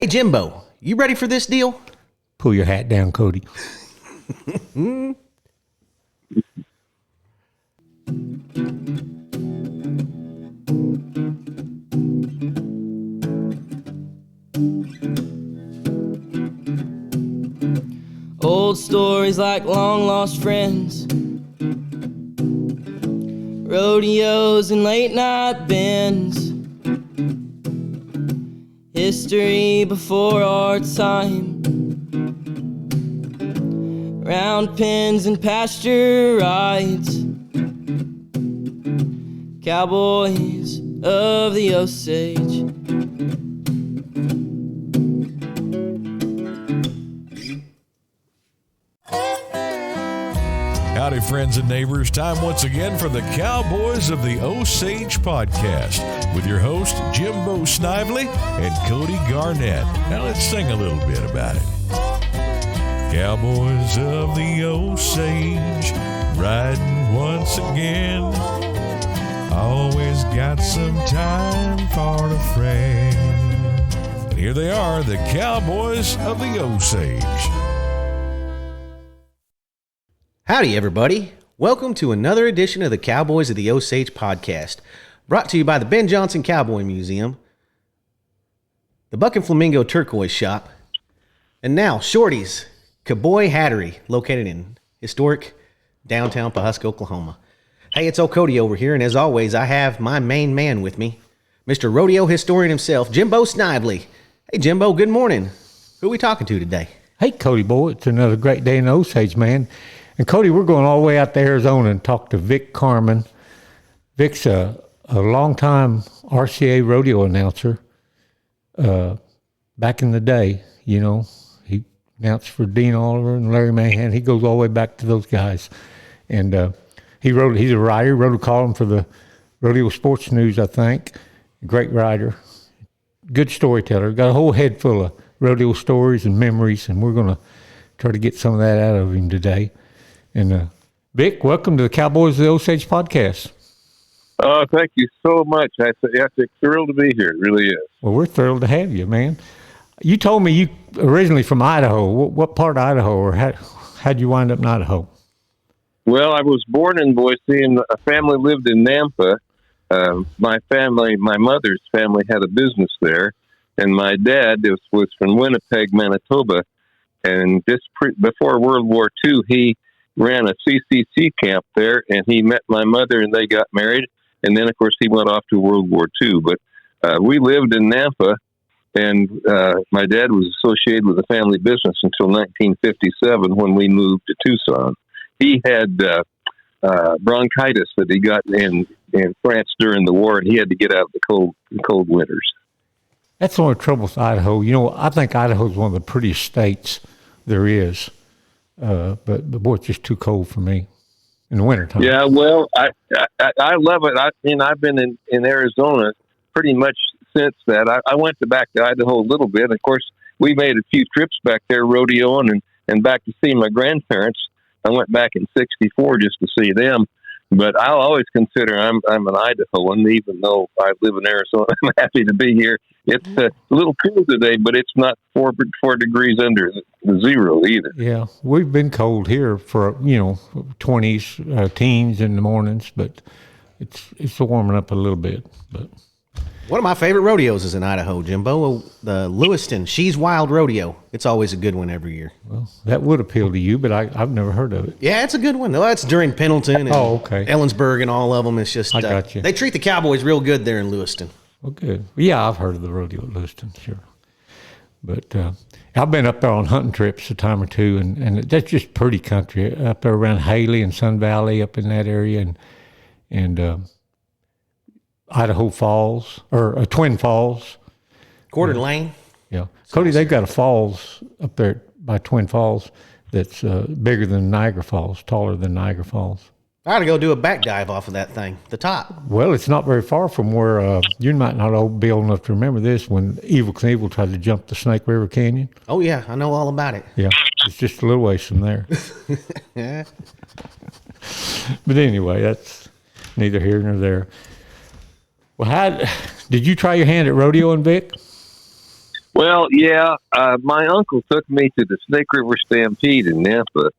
Jimbo, you ready for this deal? Pull your hat down, Cody. Old stories like long lost friends, rodeos and late night bends, history before our time, round pens and pasture rides, cowboys of the Osage. Howdy, friends and neighbors. Time once again for the Cowboys of the Osage podcast with your host, Jimbo Snively and Cody Garnett. Now let's sing a little bit about it. Cowboys of the Osage, riding once again. Always got some time for a friend. And here they are, the Cowboys of the Osage. Howdy, everybody. Welcome to another edition of the Cowboys of the Osage podcast, brought to you by the Ben Johnson Cowboy Museum, the Buck and Flamingo Turquoise Shop, and now Shorty's Cowboy Hattery, located in historic downtown Pawhuska, Oklahoma. Hey, it's old Cody over here, and as always, I have my main man with me, Mr. Rodeo historian himself, Jimbo Snively. Hey, Jimbo, good morning. Who are we talking to today? Hey, Cody boy, it's another great day in the Osage, man. And Cody, we're going all the way out to Arizona and talk to Vic Carmen. Vic's a longtime RCA rodeo announcer. Back in the day, you know, he announced for Dean Oliver and Larry Mahan. He goes all the way back to those guys. And he's a writer, wrote a column for the Rodeo Sports News, I think. Great writer, good storyteller. Got a whole head full of rodeo stories and memories, and we're going to try to get some of that out of him today. And Vic, welcome to the Cowboys of the Osage podcast. Oh, thank you so much. I'm thrilled to be here. It really is. Well, we're thrilled to have you, man. You told me you originally from Idaho. What part of Idaho, or how'd you wind up in Idaho? Well, I was born in Boise, and a family lived in Nampa. My mother's family had a business there, and my dad was from Winnipeg, Manitoba. And before World War II, he ran a CCC camp there, and he met my mother, and they got married. And then, of course, he went off to World War II. But we lived in Nampa, and my dad was associated with the family business until 1957 when we moved to Tucson. He had bronchitis that he got in France during the war, and he had to get out of the cold winters. That's the only trouble with Idaho. You know, I think Idaho is one of the prettiest states there is. But boy, it's just too cold for me in the wintertime. Yeah, well, I love it. I've been in Arizona pretty much since that. I went back to Idaho a little bit. Of course, we made a few trips back there rodeoing and back to see my grandparents. I went back in '64 just to see them. But I'll always consider I'm an Idahoan, even though I live in Arizona. I'm happy to be here. It's a little cool today, but it's not 4 degrees under zero either. Yeah, we've been cold here for 20s, teens in the mornings, but it's warming up a little bit. But One of my favorite rodeos is in Idaho, Jimbo. The Lewiston She's Wild Rodeo. It's always a good one every year. Well, that would appeal to you, but I've never heard of it. Yeah, it's a good one. That's during Pendleton and Ellensburg and all of them. It's just I got you. They treat the Cowboys real good there in Lewiston. Well, good. Yeah, I've heard of the rodeo at Lewiston, sure. But I've been up there on hunting trips a time or two, and that's just pretty country up there around Haley and Sun Valley, up in that area, and Idaho Falls or Twin Falls, Coeur d'Alene. Yeah, Cody, they've got a falls up there by Twin Falls that's bigger than Niagara Falls, taller than Niagara Falls. I got to go do a back dive off of that thing, the top. Well, it's not very far from where you might not be old enough to remember this, when Evel Knievel tried to jump the Snake River Canyon. Oh, yeah, I know all about it. Yeah, it's just a little ways from there. Yeah. But anyway, that's neither here nor there. Well, did you try your hand at rodeoing, Vic? Well, yeah, my uncle took me to the Snake River Stampede in Nampa,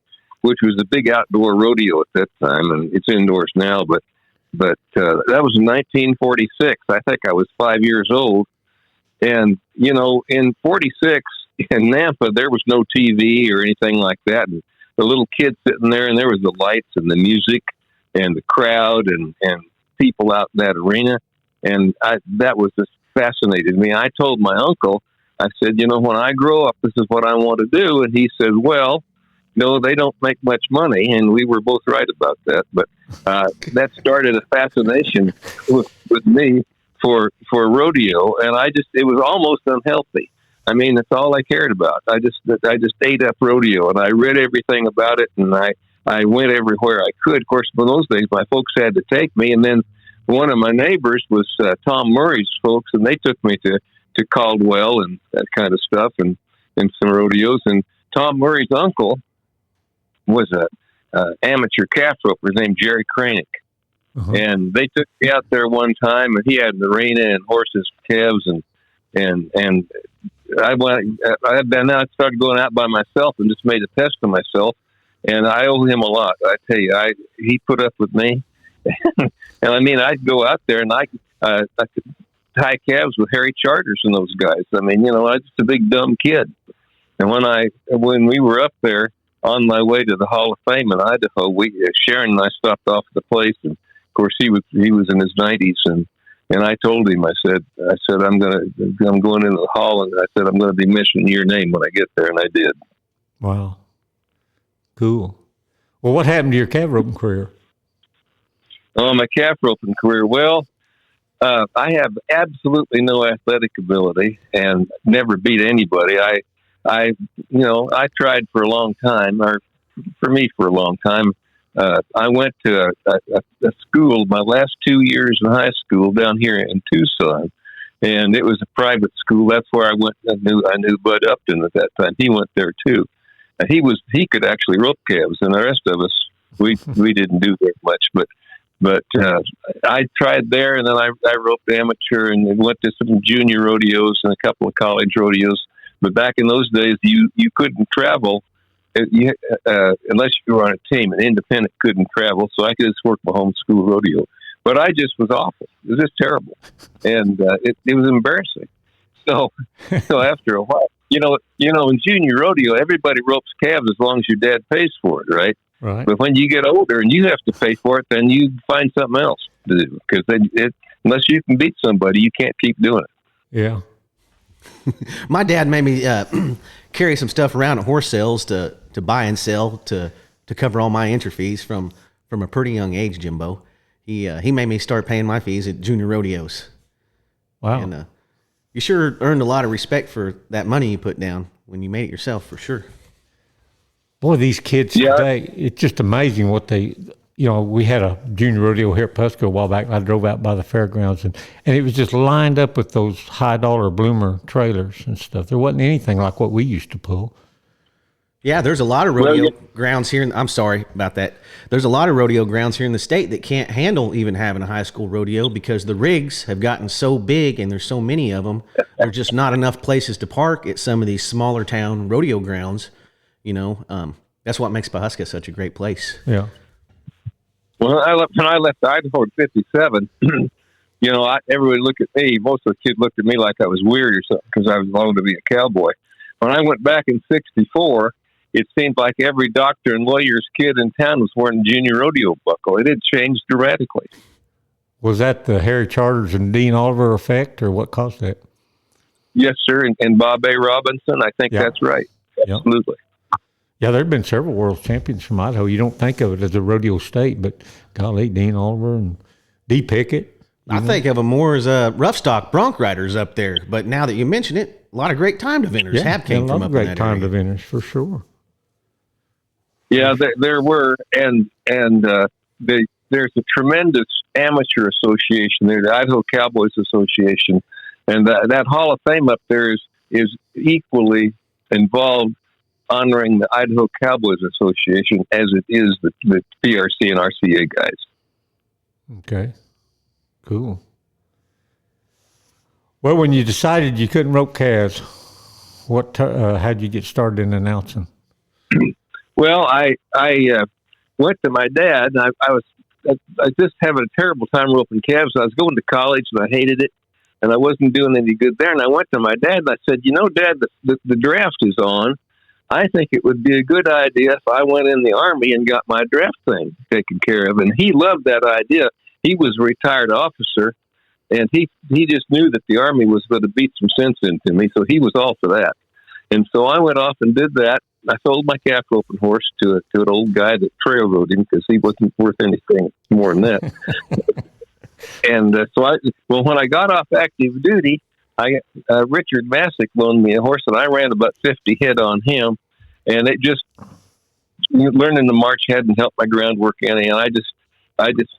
which was a big outdoor rodeo at that time, and it's indoors now. But that was in 1946. I think I was 5 years old, and in '46 in Nampa there was no TV or anything like that, and the little kids sitting there, and there was the lights and the music and the crowd and people out in that arena, and that was just fascinated me. I told my uncle, I said, when I grow up, this is what I want to do. And he said, well, no, they don't make much money. And we were both right about that. But that started a fascination with me for rodeo. And it was almost unhealthy. I mean, that's all I cared about. I just ate up rodeo, and I read everything about it, and I went everywhere I could. Of course, in those days, my folks had to take me. And then one of my neighbors was Tom Murray's folks, and they took me to Caldwell and that kind of stuff, and some rodeos. And Tom Murray's uncle was a amateur calf roper named Jerry Kranick. Uh-huh. And they took me out there one time, and he had an arena and horses, calves, and I started going out by myself and just made a test of myself, and I owe him a lot. I tell you, he put up with me, and I mean, I'd go out there and I could tie calves with Harry Charters and those guys. I mean, I was just a big dumb kid. And when we were up there on my way to the Hall of Fame in Idaho, Sharon and I stopped off at the place, and of course he was in his 90s, and I told him, I said I'm going into the hall, and I said I'm going to be mentioning your name when I get there, and I did. Wow, cool. Well, what happened to your calf roping career? Oh, my calf roping career. Well, I have absolutely no athletic ability and never beat anybody. I tried for a long time, or for me for a long time. I went to a school, my last 2 years in high school down here in Tucson, and it was a private school. That's where I went. I knew Bud Upton at that time. He went there too. He could actually rope calves, and the rest of us we didn't do very much. But I tried there, and then I roped amateur and went to some junior rodeos and a couple of college rodeos. But back in those days, you couldn't travel unless you were on a team. An independent couldn't travel, so I could just work my home school rodeo. But I just was awful. It was just terrible, and it was embarrassing. So after a while, in junior rodeo, everybody ropes calves as long as your dad pays for it, right? Right. But when you get older and you have to pay for it, then you find something else to do, because unless you can beat somebody, you can't keep doing it. Yeah. My dad made me carry some stuff around at horse sales to buy and sell to cover all my entry fees from a pretty young age, Jimbo. He made me start paying my fees at junior rodeos. Wow. And you sure earned a lot of respect for that money you put down when you made it yourself, for sure. Boy, these kids today, it's just amazing what they, we had a junior rodeo here at Pusco a while back. I drove out by the fairgrounds, and it was just lined up with those high-dollar bloomer trailers and stuff. There wasn't anything like what we used to pull. Yeah, there's a lot of rodeo grounds here. I'm sorry about that. There's a lot of rodeo grounds here in the state that can't handle even having a high school rodeo because the rigs have gotten so big and there's so many of them. There's just not enough places to park at some of these smaller town rodeo grounds. That's what makes Pawhuska such a great place. Yeah. Well, when I left Idaho in '57, everybody looked at me. Most of the kids looked at me like I was weird or something because I was wanting to be a cowboy. When I went back in '64, it seemed like every doctor and lawyer's kid in town was wearing a junior rodeo buckle. It had changed dramatically. Was that the Harry Charters and Dean Oliver effect, or what caused that? Yes, sir. And Bob A. Robinson, I think that's right. Absolutely. Yeah, there have been several world champions from Idaho. You don't think of it as a rodeo state, but golly, Dean Oliver and D. Pickett. I think of them more as rough stock bronc riders up there. But now that you mention it, a lot of great time eventers have came from up in that area. Great time eventers, for sure. Yeah, there were, and there's a tremendous amateur association there, the Idaho Cowboys Association, and that Hall of Fame up there is equally involved honoring the Idaho Cowboys Association as it is the PRC and RCA guys. Okay, cool. Well, when you decided you couldn't rope calves, How'd you get started in announcing? Well, I went to my dad, and I was just having a terrible time roping calves. I was going to college, and I hated it, and I wasn't doing any good there. And I went to my dad, and I said, Dad, the draft is on. I think it would be a good idea if I went in the Army and got my draft thing taken care of. And he loved that idea. He was a retired officer, and he just knew that the Army was going to beat some sense into me, so he was all for that. And so I went off and did that. I sold my calf roping horse to an old guy that trail rode him because he wasn't worth anything more than that. And when I got off active duty, Richard Masick loaned me a horse, and I ran about 50 head on him. And it just learning the march hadn't helped my groundwork any. And I just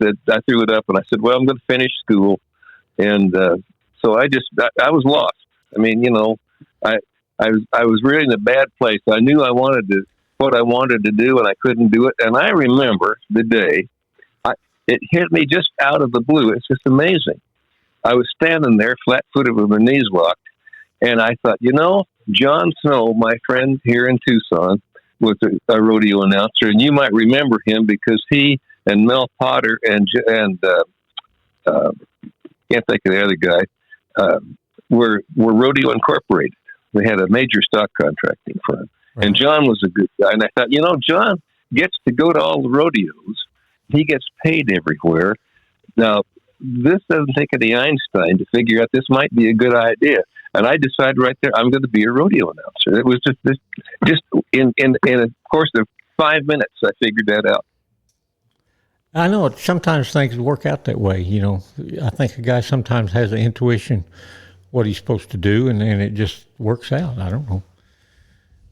said, I threw it up, and I said, well, I'm going to finish school. And so I was lost. I mean, I was really in a bad place. I knew what I wanted to do, and I couldn't do it. And I remember the day it hit me just out of the blue. It's just amazing. I was standing there flat-footed with my knees locked, and I thought, John Snow, my friend here in Tucson, was a rodeo announcer, and you might remember him because he and Mel Potter and can't think of the other guy, were Rodeo Incorporated. They had a major stock contracting firm. Right. And John was a good guy. And I thought, John gets to go to all the rodeos. He gets paid everywhere. Now, this doesn't take any Einstein to figure out this might be a good idea. And I decided right there, I'm going to be a rodeo announcer. It was just in a course of 5 minutes, I figured that out. I know sometimes things work out that way. I think a guy sometimes has an intuition what he's supposed to do, and it just works out. I don't know.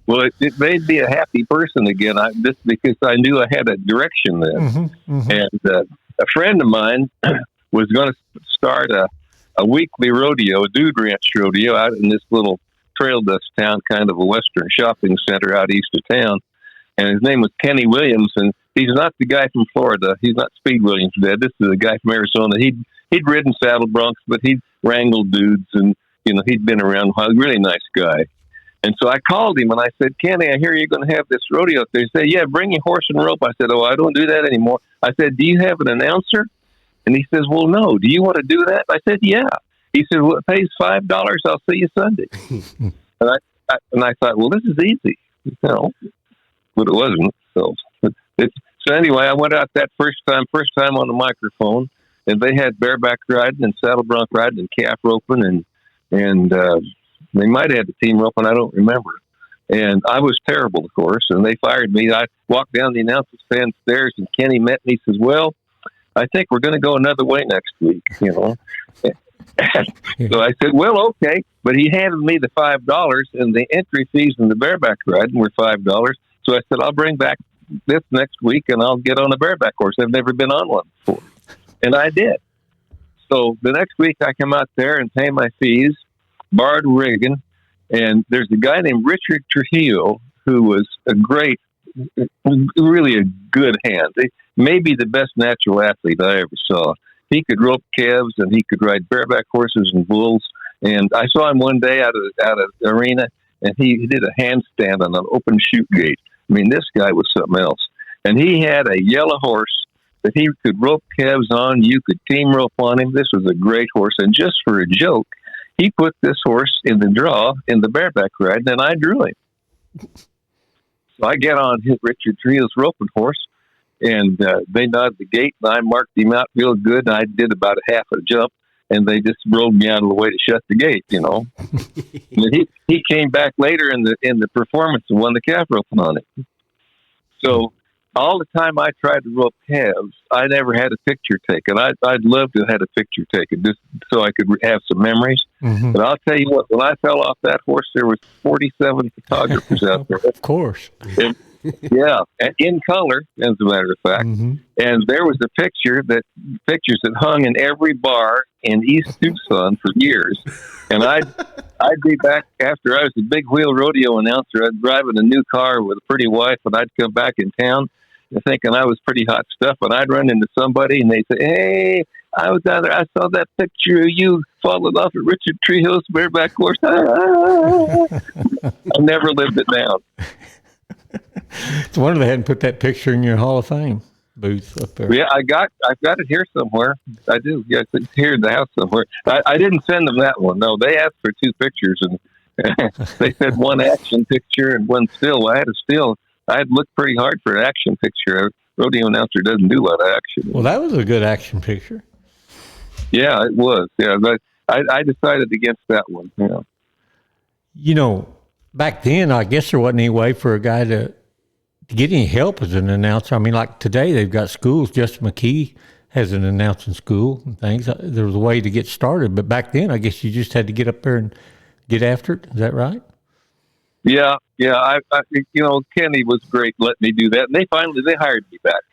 Well, it made me a happy person again, just because I knew I had a direction then. Mm-hmm, mm-hmm. And a friend of mine was going to start a weekly rodeo, a dude ranch rodeo, out in this little trail dust town, kind of a western shopping center out east of town. And his name was Kenny Williams, and he's not the guy from Florida. He's not Speed Williams' dad. This is a guy from Arizona. He'd ridden saddle broncs, but he'd wrangled dudes, and he'd been around a while. Really nice guy. And so I called him and I said, Kenny, I hear you're going to have this rodeo up there. He said, yeah, bring your horse and rope. I said, oh, I don't do that anymore. I said, do you have an announcer? And he says, well, no. Do you want to do that? I said, yeah. He said, well, it pays $5. I'll see you Sunday. and I thought, well, this is easy. But it wasn't. So anyway, I went out that first time on the microphone, and they had bareback riding and saddle bronc riding and calf roping, and they might have had the team roping. I don't remember. And I was terrible, of course, and they fired me. I walked down the announcer's stand stairs, and Kenny met me. He says, well, I think we're going to go another way next week, So I said, well, okay. But he handed me the $5, and the entry fees and the bareback riding were $5. So I said, I'll bring back this next week, and I'll get on a bareback horse. I've never been on one before. And I did. So the next week I come out there and pay my fees, borrowed rigging, and there's a guy named Richard Trujillo who was really a good hand. Maybe the best natural athlete I ever saw. He could rope calves, and he could ride bareback horses and bulls. And I saw him one day out of the arena, and he did a handstand on an open chute gate. I mean, this guy was something else. And he had a yellow horse that he could rope calves on. You could team rope on him. This was a great horse. And just for a joke, he put this horse in the draw in the bareback ride, and I drew him. So I get on Richard Trujillo's roping horse, and they nodded the gate, and I marked him out real good. And I did about a half a jump, and they just rolled me out of the way to shut the gate, And he came back later in the performance and won the calf roping on it. So all the time I tried to rope calves, I never had a picture taken. I'd love to have had a picture taken just so I could have some memories. Mm-hmm. But I'll tell you what, when I fell off that horse, there was 47 photographers out there. Of course. Yeah, in color, as a matter of fact. Mm-hmm. And there was pictures that hung in every bar in East Tucson for years. And I'd be back after I was a big wheel rodeo announcer. I'd drive in a new car with a pretty wife, and I'd come back in town thinking I was pretty hot stuff. And I'd run into somebody, and they'd say, "Hey, I was down there. I saw that picture of you falling off at Richard Trehill's bareback horse. I never lived it down. It's a wonder they hadn't put that picture in your Hall of Fame booth up there. Yeah, I've got it here somewhere. I do. Yeah, it's here in the house somewhere. I didn't send them that one. No, they asked for 2 pictures, and they said one action picture and one still. I had a still. I had looked pretty hard for an action picture. A rodeo announcer doesn't do a lot of action. Well, that was a good action picture. Yeah, it was. Yeah, but I decided against that one. Yeah. You know, back then, I guess there wasn't any way for a guy to get any help as an announcer. I mean, like today, they've got schools. Justin McKee has an announcing school and things. There was a way to get started, but back then, I guess you just had to get up there and get after it. Is that right? Yeah. I Kenny was great letting me do that, and they hired me back.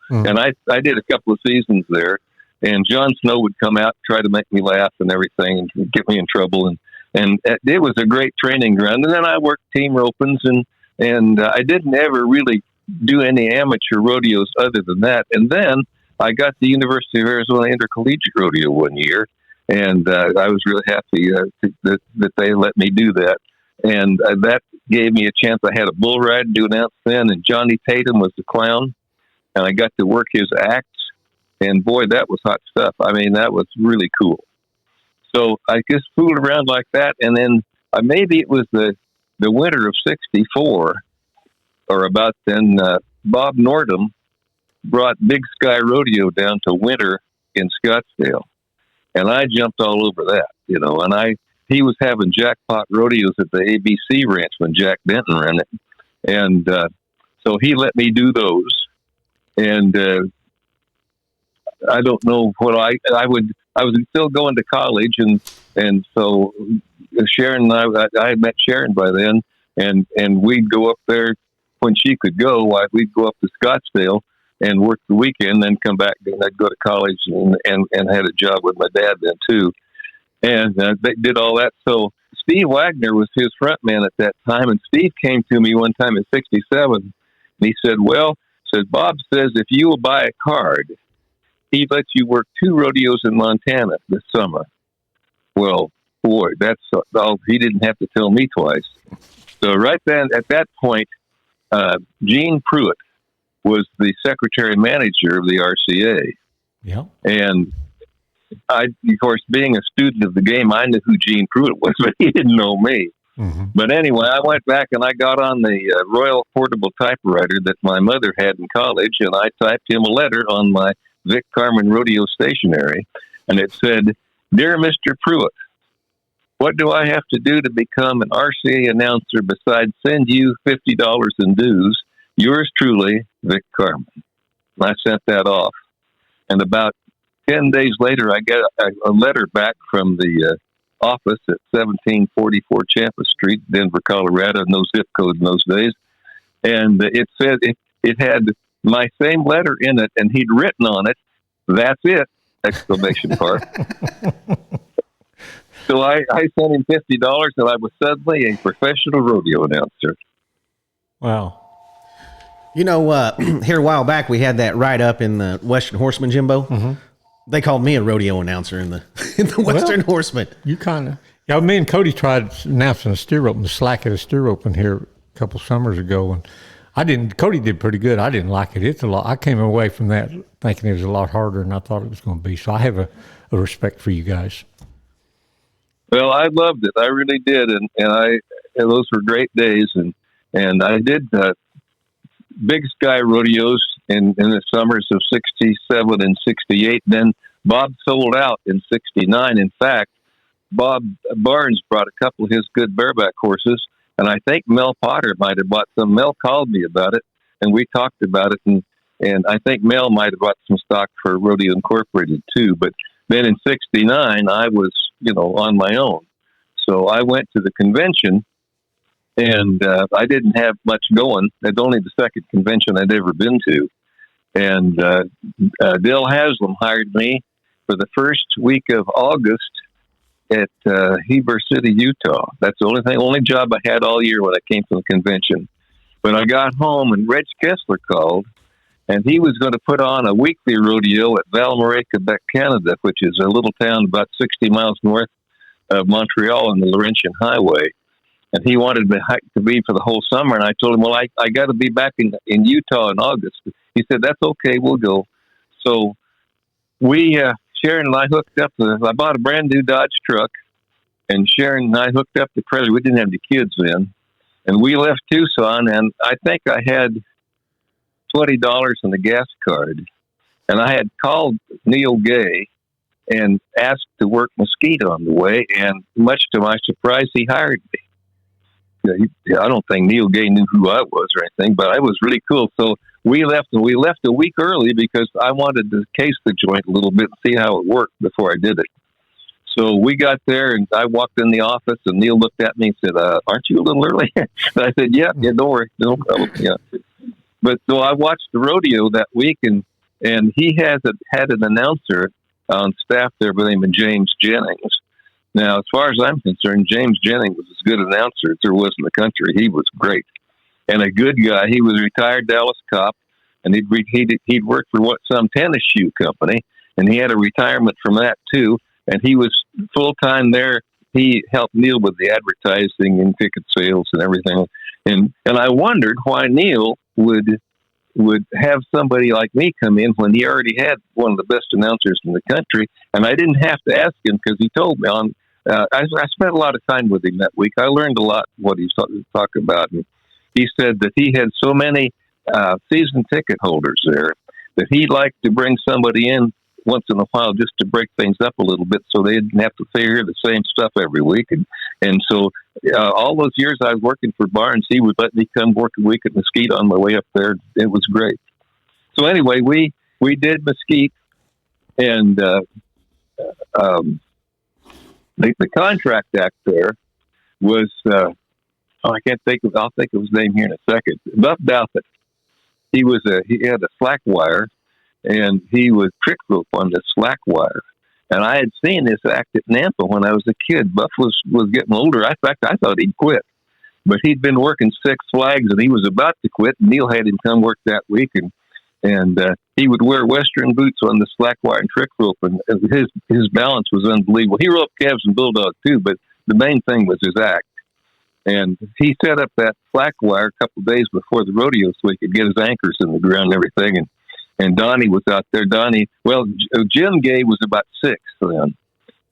And I did a couple of seasons there, and Jon Snow would come out and try to make me laugh and everything, and get me in trouble, and it was a great training ground. And then I worked team ropings, and I didn't ever really do any amateur rodeos other than that. And then I got the University of Arizona Intercollegiate Rodeo one year, and I was really happy that they let me do that. And that gave me a chance. I had a bull ride to announce then, and Johnny Tatum was the clown, and I got to work his acts. And boy, that was hot stuff. I mean, that was really cool. So I just fooled around like that, and then maybe it was the winter of '64, or about then. Bob Nordham brought Big Sky Rodeo down to winter in Scottsdale, and I jumped all over that, and he was having jackpot rodeos at the ABC Ranch when Jack Denton ran it. And so he let me do those. And I don't know what I was still going to college. And so Sharon and I had met Sharon by then, and we'd go up there when she could go. We'd go up to Scottsdale and work the weekend, then come back, and I'd go to college and had a job with my dad then too. And they did all that. So Steve Wagner was his front man at that time. And Steve came to me one time in '67, and he said, Bob says, if you will buy a card, he lets you work 2 rodeos in Montana this summer. Well, boy, that's all. He didn't have to tell me twice. So right then, at that point, Gene Pruitt was the secretary manager of the RCA. Yeah. And of course, being a student of the game, I knew who Gene Pruitt was, but he didn't know me. Mm-hmm. But anyway, I went back and I got on the Royal Portable Typewriter that my mother had in college, and I typed him a letter on my Vic Carmen rodeo stationery, and it said, "Dear Mr. Pruitt, what do I have to do to become an RCA announcer besides send you $50 in dues? Yours truly, Vic Carmen." And I sent that off, and about 10 days later, I get a letter back from the office at 1744 Champa Street, Denver, Colorado, no zip code in those days. And it said it had my same letter in it, and he'd written on it, "That's it!" exclamation mark. So I sent him $50, and I was suddenly a professional rodeo announcer. Wow. Here a while back, we had that write-up in the Western Horseman, Jimbo. Mm-hmm. They called me a rodeo announcer in the Western Horseman. You kind of. Yeah, me and Cody tried announcing a steer open, the slack at a steer open here a couple summers ago, and Cody did pretty good. I didn't like it. It's a lot. I came away from that thinking it was a lot harder than I thought it was going to be. So I have a respect for you guys. Well, I loved it. I really did, and those were great days, and I did Big Sky rodeos in the summers of '67 and '68. Then Bob sold out in '69. In fact, Bob Barnes brought a couple of his good bareback horses, and I think Mel Potter might have bought some. Mel called me about it, and we talked about it, and I think Mel might have bought some stock for Rodeo Incorporated too. But then in '69, I was on my own, so I went to the convention. And I didn't have much going. It's only the second convention I'd ever been to. And Dale Haslam hired me for the first week of August at Heber City, Utah. That's the only job I had all year when I came from the convention. When I got home and Reg Kessler called, and he was going to put on a weekly rodeo at Val-Marie, Quebec, Canada, which is a little town about 60 miles north of Montreal on the Laurentian Highway. And he wanted me to be for the whole summer. And I told him, well, I got to be back in Utah in August. He said, that's okay, we'll go. So Sharon and I hooked up. I bought a brand new Dodge truck, and Sharon and I hooked up the trailer. We didn't have any kids then. And we left Tucson, and I think I had $20 in the gas card. And I had called Neil Gay and asked to work Mesquite on the way, and much to my surprise, he hired me. I don't think Neil Gay knew who I was or anything, but I was really cool. So we left a week early because I wanted to case the joint a little bit and see how it worked before I did it. So we got there, and I walked in the office, and Neil looked at me and said, aren't you a little early? And I said, yeah, don't worry, no problem. Yeah. But so I watched the rodeo that week, and he had an announcer on staff there by the name of James Jennings. Now, as far as I'm concerned, James Jennings was as good an announcer as there was in the country. He was great and a good guy. He was a retired Dallas cop, and he'd worked for some tennis shoe company, and he had a retirement from that too. And he was full time there. He helped Neil with the advertising and ticket sales and everything. And I wondered why Neil would have somebody like me come in when he already had one of the best announcers in the country. And I didn't have to ask him because he told me I spent a lot of time with him that week. I learned a lot what he was talking about. And he said that he had so many season ticket holders there that he'd like to bring somebody in once in a while just to break things up a little bit so they didn't have to hear the same stuff every week. And so all those years I was working for Barnes, he would let me come work a week at Mesquite on my way up there. It was great. So anyway, we did Mesquite, and the contract act there was I can't think of. I'll think of his name here in a second. Buff Douthit. He had a slack wire, and he was trick rope on the slack wire. And I had seen this act at Nampa when I was a kid. Buff was getting older. In fact, I thought he'd quit, but he'd been working Six Flags, and he was about to quit. Neil had him come work that week, and he would wear Western boots on the slack wire and trick rope, and his balance was unbelievable. He roped calves and bulldogs too, but the main thing was his act. And he set up that slack wire a couple of days before the rodeo so he could get his anchors in the ground and everything. And Donnie was out there. Jim Gay was about 6 then,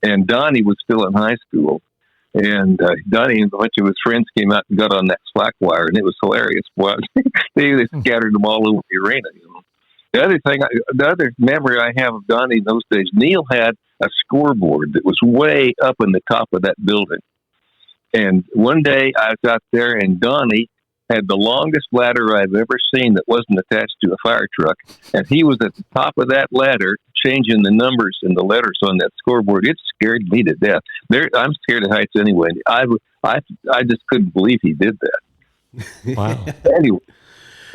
and Donnie was still in high school. And Donnie and a bunch of his friends came out and got on that slack wire, and it was hilarious. Boy, they scattered them all over the arena. You know? The other memory I have of Donnie in those days, Neil had a scoreboard that was way up in the top of that building. And one day I was out there, and Donnie had the longest ladder I've ever seen that wasn't attached to a fire truck. And he was at the top of that ladder changing the numbers and the letters on that scoreboard. It scared me to death. I'm scared of heights anyway. I just couldn't believe he did that. Wow. Anyway,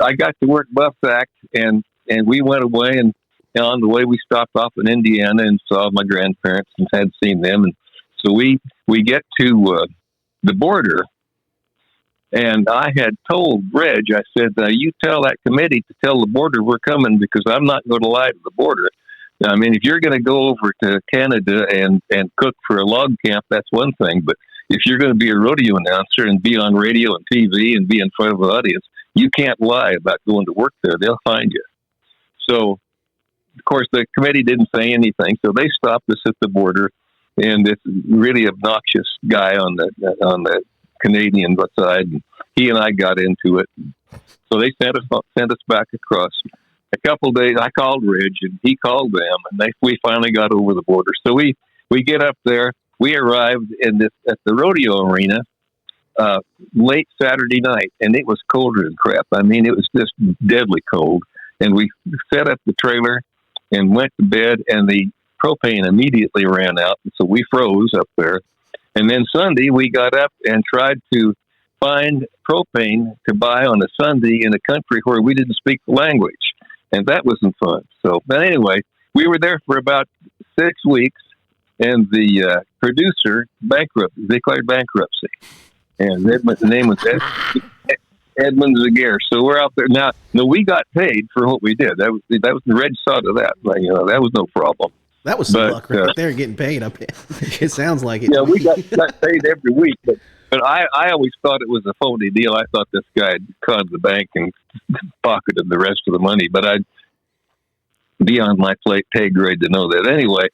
I got to work Buff's act, and we went away, and on the way we stopped off in Indiana and saw my grandparents and had seen them. And so we get to the border. And I had told Reg, I said, you tell that committee to tell the border we're coming, because I'm not going to lie to the border. I mean, if you're going to go over to Canada and cook for a log camp, that's one thing. But if you're going to be a rodeo announcer and be on radio and TV and be in front of an audience, you can't lie about going to work there. They'll find you. So, of course, the committee didn't say anything. So they stopped us at the border. And this really obnoxious guy on the Canadian side, and he and I got into it. So they sent us back across. A couple of days, I called Ridge, and he called them, and we finally got over the border. So we get up there. We arrived at the rodeo arena late Saturday night, and it was colder than crap. I mean, it was just deadly cold. And we set up the trailer and went to bed, and the propane immediately ran out, and so we froze up there. And then Sunday, we got up and tried to find propane to buy on a Sunday in a country where we didn't speak the language, and that wasn't fun. So, but anyway, we were there for about 6 weeks, and the producer declared bankruptcy, and the name was Edmonds Aguirre. So we're out there now. No, we got paid for what we did. That was the red side of that. Like, that was no problem. That was some luck right there, getting paid up. It sounds like it. Yeah, we got paid every week, but I always thought it was a phony deal. I thought this guy had conned the bank and pocketed the rest of the money, but I'd be on my pay grade to know that. Anyway,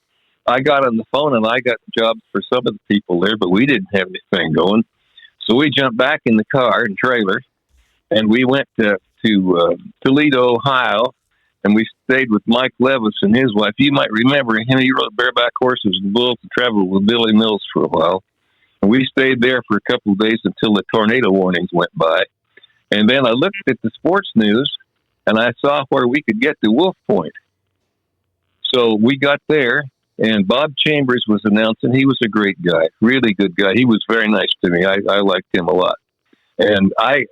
I got on the phone and I got jobs for some of the people there, but we didn't have anything going. So we jumped back in the car and trailer, and we went to Toledo, Ohio, and we stayed with Mike Levis and his wife. You might remember him. He rode bareback horses and bulls and traveled with Billy Mills for a while. And we stayed there for a couple of days until the tornado warnings went by. And then I looked at the sports news, and I saw where we could get to Wolf Point. So we got there, and Bob Chambers was announcing. He was a great guy, really good guy. He was very nice to me. I liked him a lot. And I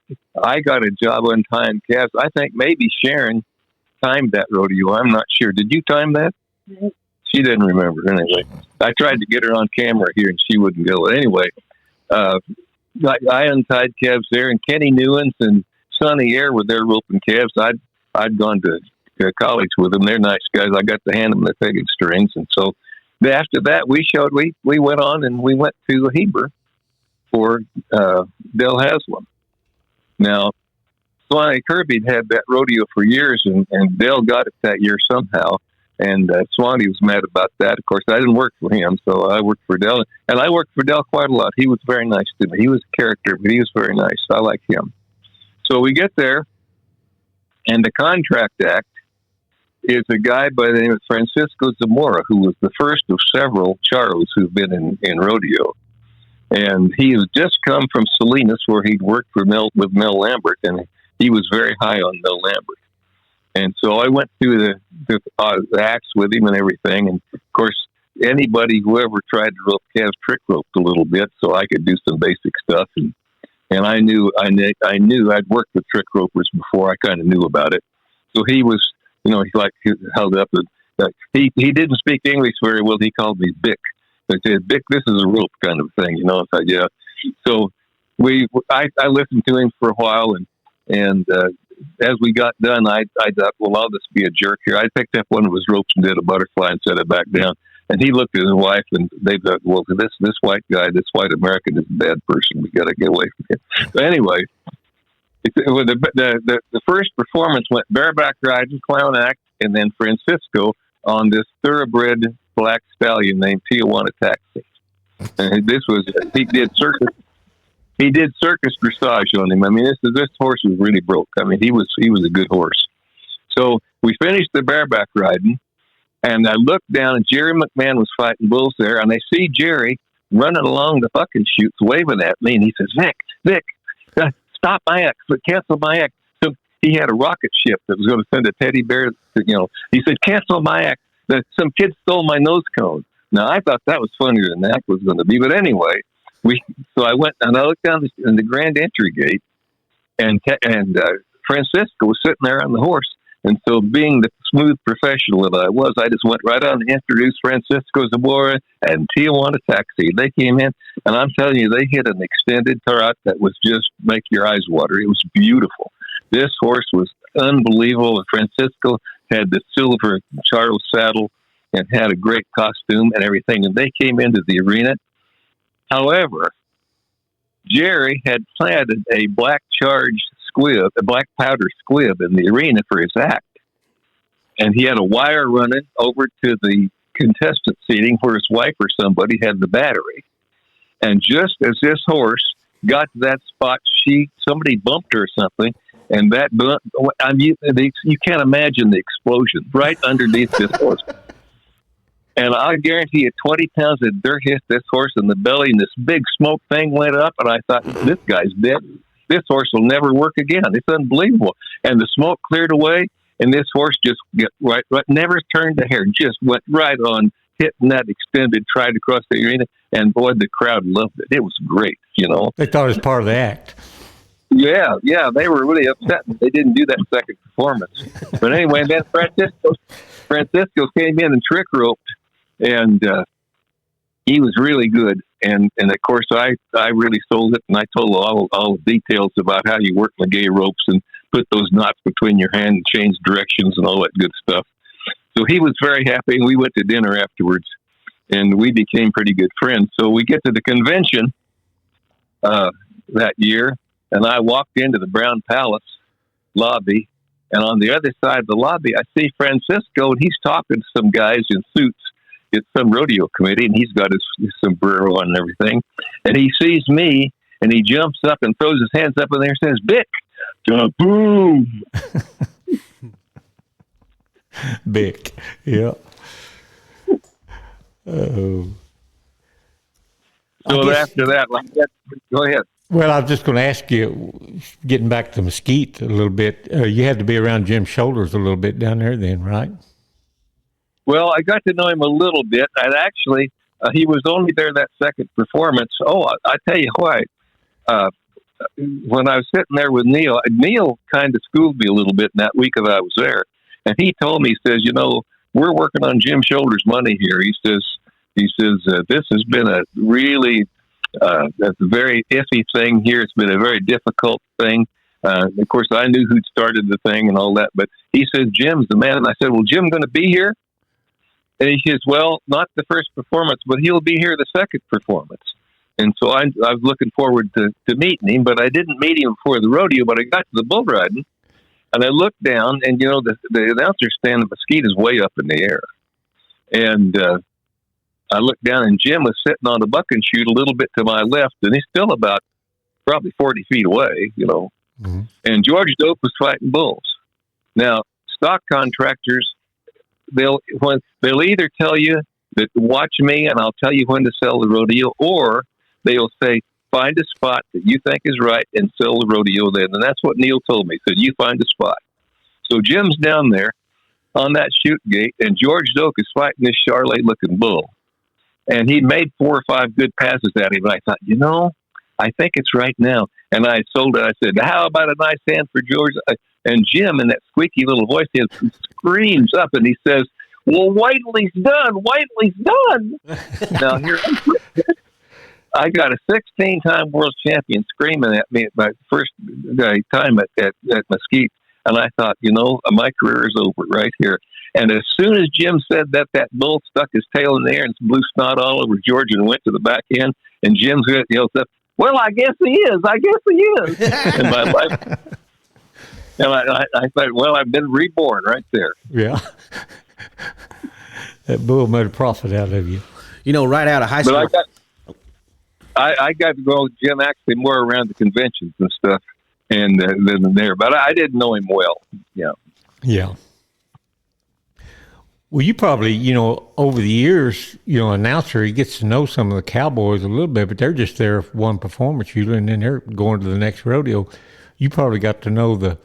got a job on time calves. I think maybe Sharon timed that rodeo. I'm not sure. Did you time that? Mm-hmm. She didn't remember. Anyway, I tried to get her on camera here, and she wouldn't go. Anyway, I untied calves there, and Kenny Newens and Sonny Air were there roping calves. I'd gone to college with them. They're nice guys. I got to hand them the pegging strings, and so after that, we went on and we went to Heber for Del Haslam. Now, Swanee Kirby had that rodeo for years, and Del got it that year somehow. And Swanee was mad about that. Of course, I didn't work for him, so I worked for Del. And I worked for Del quite a lot. He was very nice to me. He was a character, but he was very nice. I like him. So we get there, and the contract act is a guy by the name of Francisco Zamora, who was the first of several Charles who've been in rodeo. And he has just come from Salinas, where he'd worked with Mel Lambert, and he was very high on Mel Lambert. And so I went through the acts with him and everything. And of course, whoever tried to rope calves trick roped a little bit, so I could do some basic stuff. And I knew I'd worked with trick ropers before. I kind of knew about it. So he was, he held up. He didn't speak English very well. He called me Vic. I said, Vic, this is a rope kind of thing, I said, yeah. So I listened to him for a while, and as we got done, I thought, well, I'll just be a jerk here. I picked up one of his ropes and did a butterfly and set it back down. And he looked at his wife, and they thought, well, this white guy, this white American is a bad person. We got to get away from him. But anyway, the first performance went bareback riding, clown act, and then Francisco on this thoroughbred black stallion named Tijuana Taxi. And he did circus. He did circus dressage on him. I mean, this horse was really broke. I mean, he was a good horse. So we finished the bareback riding, and I looked down, and Jerry McMahon was fighting bulls there, and I see Jerry running along the fucking chutes, waving at me, and he says, Vic, stop my act, cancel my act. So he had a rocket ship that was going to send a teddy bear. He said, cancel my act. Some kid stole my nose cone. Now I thought that was funnier than that was going to be, but anyway. So I went and I looked down in the grand entry gate, and Francisco was sitting there on the horse. And so, being the smooth professional that I was, I just went right on and introduced Francisco Zamora and Tijuana Taxi. They came in, and I'm telling you, they hit an extended trot that was just make your eyes water. It was beautiful. This horse was unbelievable. And Francisco had the silver Charles saddle and had a great costume and everything. And they came into the arena. However, Jerry had planted a black powder squib in the arena for his act. And he had a wire running over to the contestant seating where his wife or somebody had the battery. And just as this horse got to that spot, somebody bumped her or something. And that you can't imagine the explosion right underneath this horse. And I guarantee you 20 pounds of dirt hit this horse in the belly, and this big smoke thing went up, and I thought, this guy's dead. This horse will never work again. It's unbelievable. And the smoke cleared away, and this horse just right, never turned a hair, just went right on, hitting that extended trot across the arena, and boy, the crowd loved it. It was great, They thought it was part of the act. Yeah, they were really upset. They didn't do that second performance. But anyway, then Francisco came in and trick roped. And he was really good. And of course, I really sold it, and I told all the details about how you work the gay ropes and put those knots between your hand and change directions and all that good stuff. So he was very happy, and we went to dinner afterwards, and we became pretty good friends. So we get to the convention that year, and I walked into the Brown Palace lobby, and on the other side of the lobby, I see Francisco, and he's talking to some guys in suits. It's some rodeo committee, and he's got his sombrero on and everything. And he sees me, and he jumps up and throws his hands up in there and says, "Vic!" Boom! Vic, yeah. Oh. So after that, go ahead. Well, I was just going to ask you, getting back to Mesquite a little bit, you had to be around Jim's shoulders a little bit down there then, right? Well, I got to know him a little bit. And actually, he was only there that second performance. Oh, I tell you what, when I was sitting there with Neil kind of schooled me a little bit in that week that I was there. And he told me, he says, we're working on Jim Shoulders' money here. He says, this has been a really a very iffy thing here. It's been a very difficult thing. Of course, I knew who'd started the thing and all that, but he says, Jim's the man. And I said, well, Jim going to be here? And he says, well, not the first performance, but he'll be here the second performance. And so I was looking forward to meeting him, but I didn't meet him before the rodeo, but I got to the bull riding, and I looked down, and, the announcer stand at Mesquite is way up in the air. And I looked down, and Jim was sitting on a buck and shoot a little bit to my left, and he's still about probably 40 feet away, Mm-hmm. And George Doak was fighting bulls. Now, stock contractors, they'll either tell you that watch me and I'll tell you when to sell the rodeo, or they'll say, find a spot that you think is right and sell the rodeo then. And that's what Neil told me. He said, you find a spot. So Jim's down there on that shoot gate, and George Doak is fighting this Charlet-looking bull. And he made 4 or 5 good passes at him. And I thought, I think it's right now. And I sold it. I said, how about a nice hand for George? And Jim, in that squeaky little voice, he screams up and he says, well, Whiteley's done. Whiteley's done. Now, here I got a 16-time world champion screaming at me at my first time at Mesquite. And I thought, my career is over right here. And as soon as Jim said that bull stuck his tail in the air and blew snot all over George and went to the back end. And Jim's yells up, well, I guess he is. I guess he is. And my life. And I thought, well, I've been reborn right there. Yeah. That bull made a profit out of you. Right out of high school. But I got to go with Jim actually more around the conventions and stuff and than there. But I didn't know him well. Yeah. Yeah. Well, you probably, over the years, announcer, he gets to know some of the cowboys a little bit, but they're just there for one performance usually, and then they're going to the next rodeo. You probably got to know the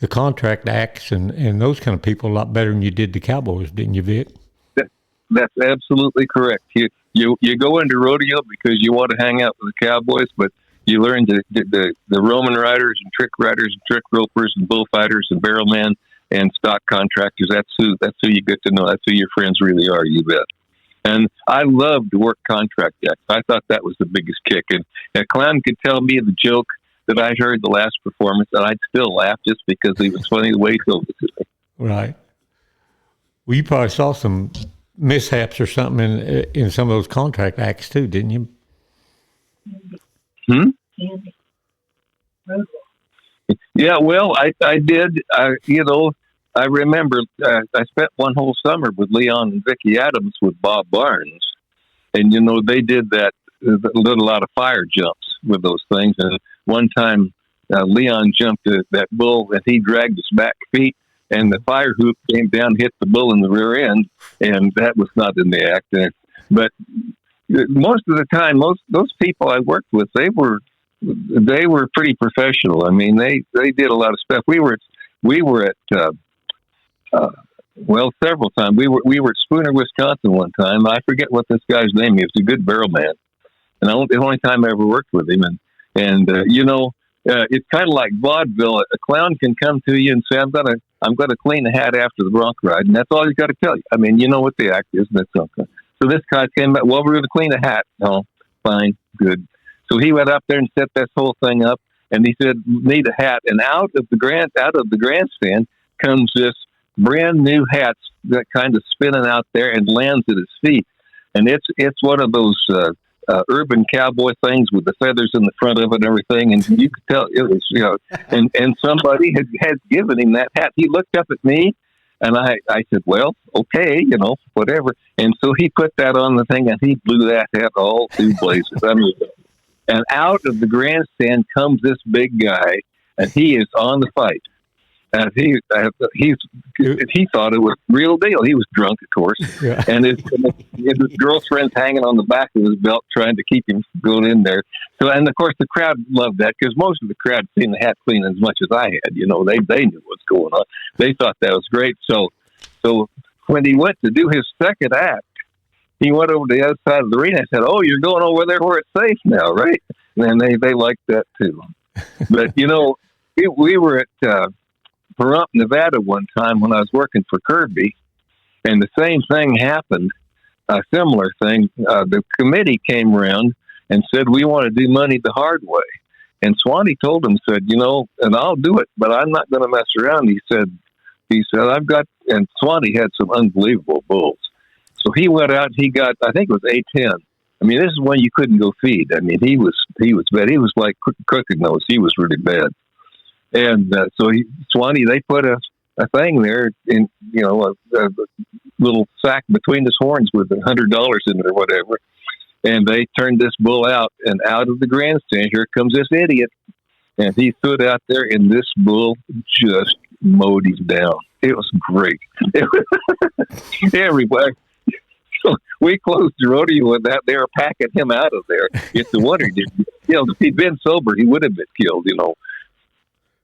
contract acts and those kind of people a lot better than you did the cowboys, didn't you, Vic? That's absolutely correct. You go into rodeo because you want to hang out with the cowboys, but you learn the Roman riders and trick riders and trick ropers and bullfighters and barrelmen and stock contractors. That's who you get to know. That's who your friends really are, you bet. And I loved to work contract acts. I thought that was the biggest kick. And a clown could tell me the joke that I heard the last performance, and I'd still laugh just because he was funny the way he told it to me. Right. Well, you probably saw some mishaps or something in some of those contract acts too, didn't you? Yeah, well, I did. I remember I spent one whole summer with Leon and Vicki Adams with Bob Barnes, and they did that. Did a lot of fire jumps with those things. And one time, Leon jumped that bull, and he dragged his back feet, and the fire hoop came down, hit the bull in the rear end, and that was not in the act. But most of the time, those people I worked with, they were pretty professional. I mean, they did a lot of stuff. We were at several times. We were at Spooner, Wisconsin one time. I forget what this guy's name is. He was a good barrel man, and the only time I ever worked with him. And it's kind of like vaudeville. A clown can come to you and say, "I'm gonna clean the hat after the bronc ride," and that's all he's got to tell you. I mean, you know what the act is, and that's something. So this guy came back. Well, we're going to clean a hat. Oh, fine, good. So he went up there and set this whole thing up, and he said, "Need a hat." And out of the grandstand comes this brand new hat that kind of spinning out there and lands at his feet. And it's one of those urban cowboy things with the feathers in the front of it and everything. And you could tell it was, and somebody had given him that hat. He looked up at me, and I said, "Well, okay, whatever." And so he put that on the thing, and he blew that hat all through blazes. I mean, and out of the grandstand comes this big guy, and he is on the fight. And he thought it was real deal. He was drunk, of course, yeah. And his girlfriend's hanging on the back of his belt, trying to keep him going in there. So, and of course, the crowd loved that because most of the crowd seen the hat clean as much as I had. They knew what's going on. They thought that was great. So when he went to do his second act, he went over to the other side of the arena and said, "Oh, you're going over there where it's safe now, right?" And they liked that too. But we were at Pahrump, Nevada one time when I was working for Kirby, and the same thing happened, a similar thing. The committee came around and said, "We want to do money the hard way." And Swanee told him, said, "And I'll do it, but I'm not going to mess around." He said, "I've got," and Swanee had some unbelievable bulls. So he went out, he got, I think it was A10. I mean, this is one you couldn't go feed. I mean, he was bad. He was like Crooked Nose. He was really bad. And so Swanee, they put a thing there in, a little sack between his horns with $100 in it or whatever. And they turned this bull out, and out of the grandstand, here comes this idiot. And he stood out there, and this bull just mowed him down. It was great. Everybody. So we closed the rodeo with that. They were packing him out of there. It's a wonder he didn't get killed. If he'd been sober, he would have been killed,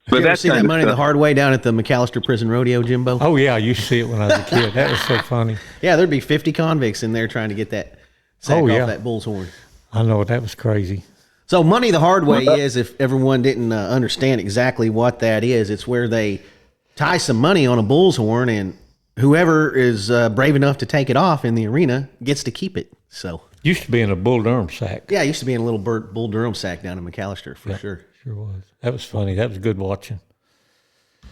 But that's see that money the hard way down at the McAllister Prison Rodeo, Jimbo? Oh, yeah. I used to see it when I was a kid. That was so funny. Yeah, there'd be 50 convicts in there trying to get that sack off that bull's horn. I know. That was crazy. So money the hard way is, if everyone didn't understand exactly what that is, it's where they tie some money on a bull's horn, and whoever is brave enough to take it off in the arena gets to keep it. So used to be in a Bull Durham sack. Yeah, it used to be in a little Bull Durham sack down in McAllister for sure. Sure was. That was funny. That was good watching.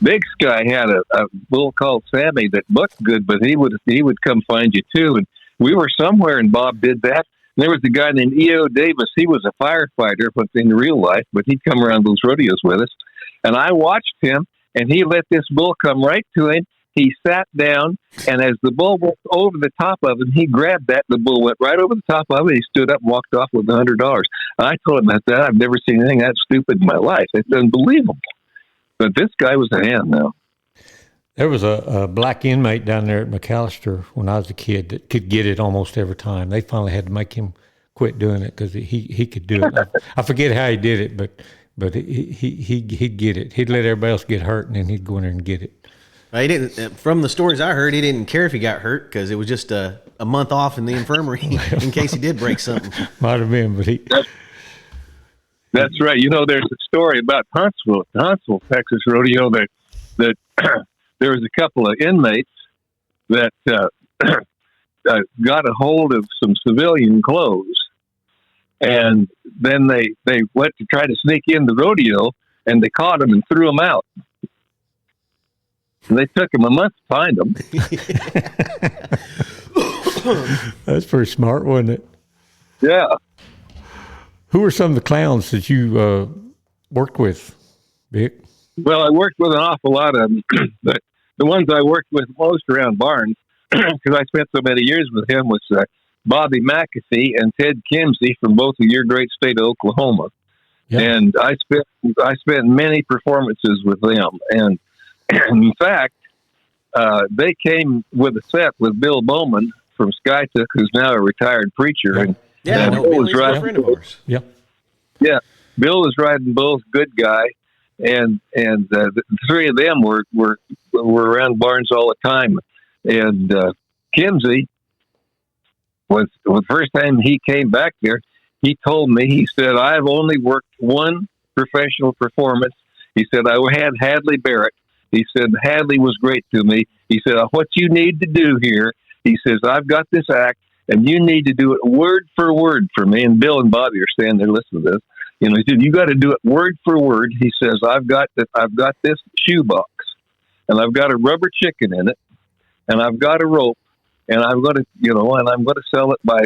Big Sky had a bull called Sammy that looked good, but he would come find you too. And we were somewhere, and Bob did that. And there was a guy named E.O. Davis. He was a firefighter, but in real life, but he'd come around those rodeos with us. And I watched him, and he let this bull come right to him. He sat down, and as the bull went over the top of him, he grabbed that. The bull went right over the top of it. He stood up and walked off with $100. I told him that I've never seen anything that stupid in my life. It's unbelievable. But this guy was a hand now. There was a black inmate down there at McAllister when I was a kid that could get it almost every time. They finally had to make him quit doing it because he could do it. I forget how he did it, but he'd get it. He'd let everybody else get hurt, and then he'd go in there and get it. He didn't. From the stories I heard, he didn't care if he got hurt because it was just a month off in the infirmary in case he did break something. Might have been, but That's right. There's a story about Huntsville, Texas rodeo that there was a couple of inmates that got a hold of some civilian clothes, and then they went to try to sneak in the rodeo, and they caught them and threw them out. And they took them a month to find them. That's pretty smart, wasn't it? Yeah. Who were some of the clowns that you worked with, Vic? Well, I worked with an awful lot of them. But the ones I worked with most around Barnes, because I spent so many years with him, was Bobby McAfee and Ted Kimsey from both of your great state of Oklahoma. Yeah. And I spent many performances with them. And in fact, they came with a set with Bill Bowman from Skytook, who's now a retired preacher. And Bill was riding friend of ours. Yeah, Bill was riding bulls, good guy, and the three of them were around Barnes all the time. And Kimsey was the first time he came back there. He told me, he said, "I've only worked one professional performance." He said, "I had Hadley Barrett." He said, "Hadley was great to me." He said, "What you need to do here," he says, "I've got this act, and you need to do it word for word for me. And Bill and Bobby are standing there listening to this. You know, he said, you got to do it word for word. He says, I've got this shoebox, and I've got a rubber chicken in it, and I've got a rope, and I'm going to, you know, and I'm going to sell it by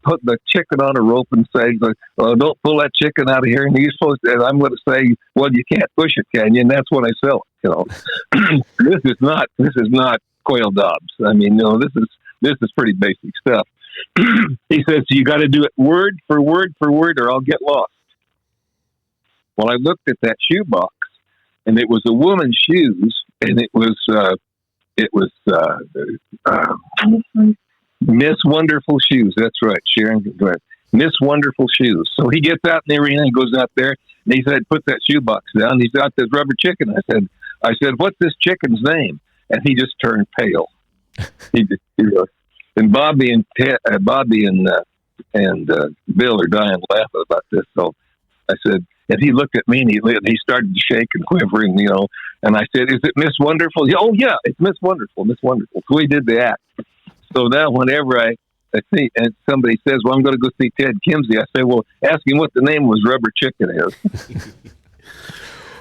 put the chicken on a rope and say, oh, don't pull that chicken out of here. And he's supposed to, and I'm going to say, well, you can't push it, can you? And that's when I sell it. You know, this is not Quail Dobbs. I mean, you know, this is pretty basic stuff. He says, you got to do it word for word for word, or I'll get lost. Well, I looked at that shoebox, and it was a woman's shoes, and it was Miss Wonderful Shoes. That's right, Sharon. Miss Wonderful Shoes. So he gets out in the arena and goes out there, and he said, put that shoebox down. He's got this rubber chicken. I said, what's this chicken's name? And he just turned pale. And Bobby and Bill are dying laughing about this. So I said, and he looked at me and he started to shake and quivering, you know. And I said, "Is it Miss Wonderful?" Oh yeah, it's Miss Wonderful, Miss Wonderful. So we did the act. So now whenever I see and somebody says, "Well, I'm going to go see Ted Kimsey," I say, "Well, ask him what the name was Rubber Chicken is."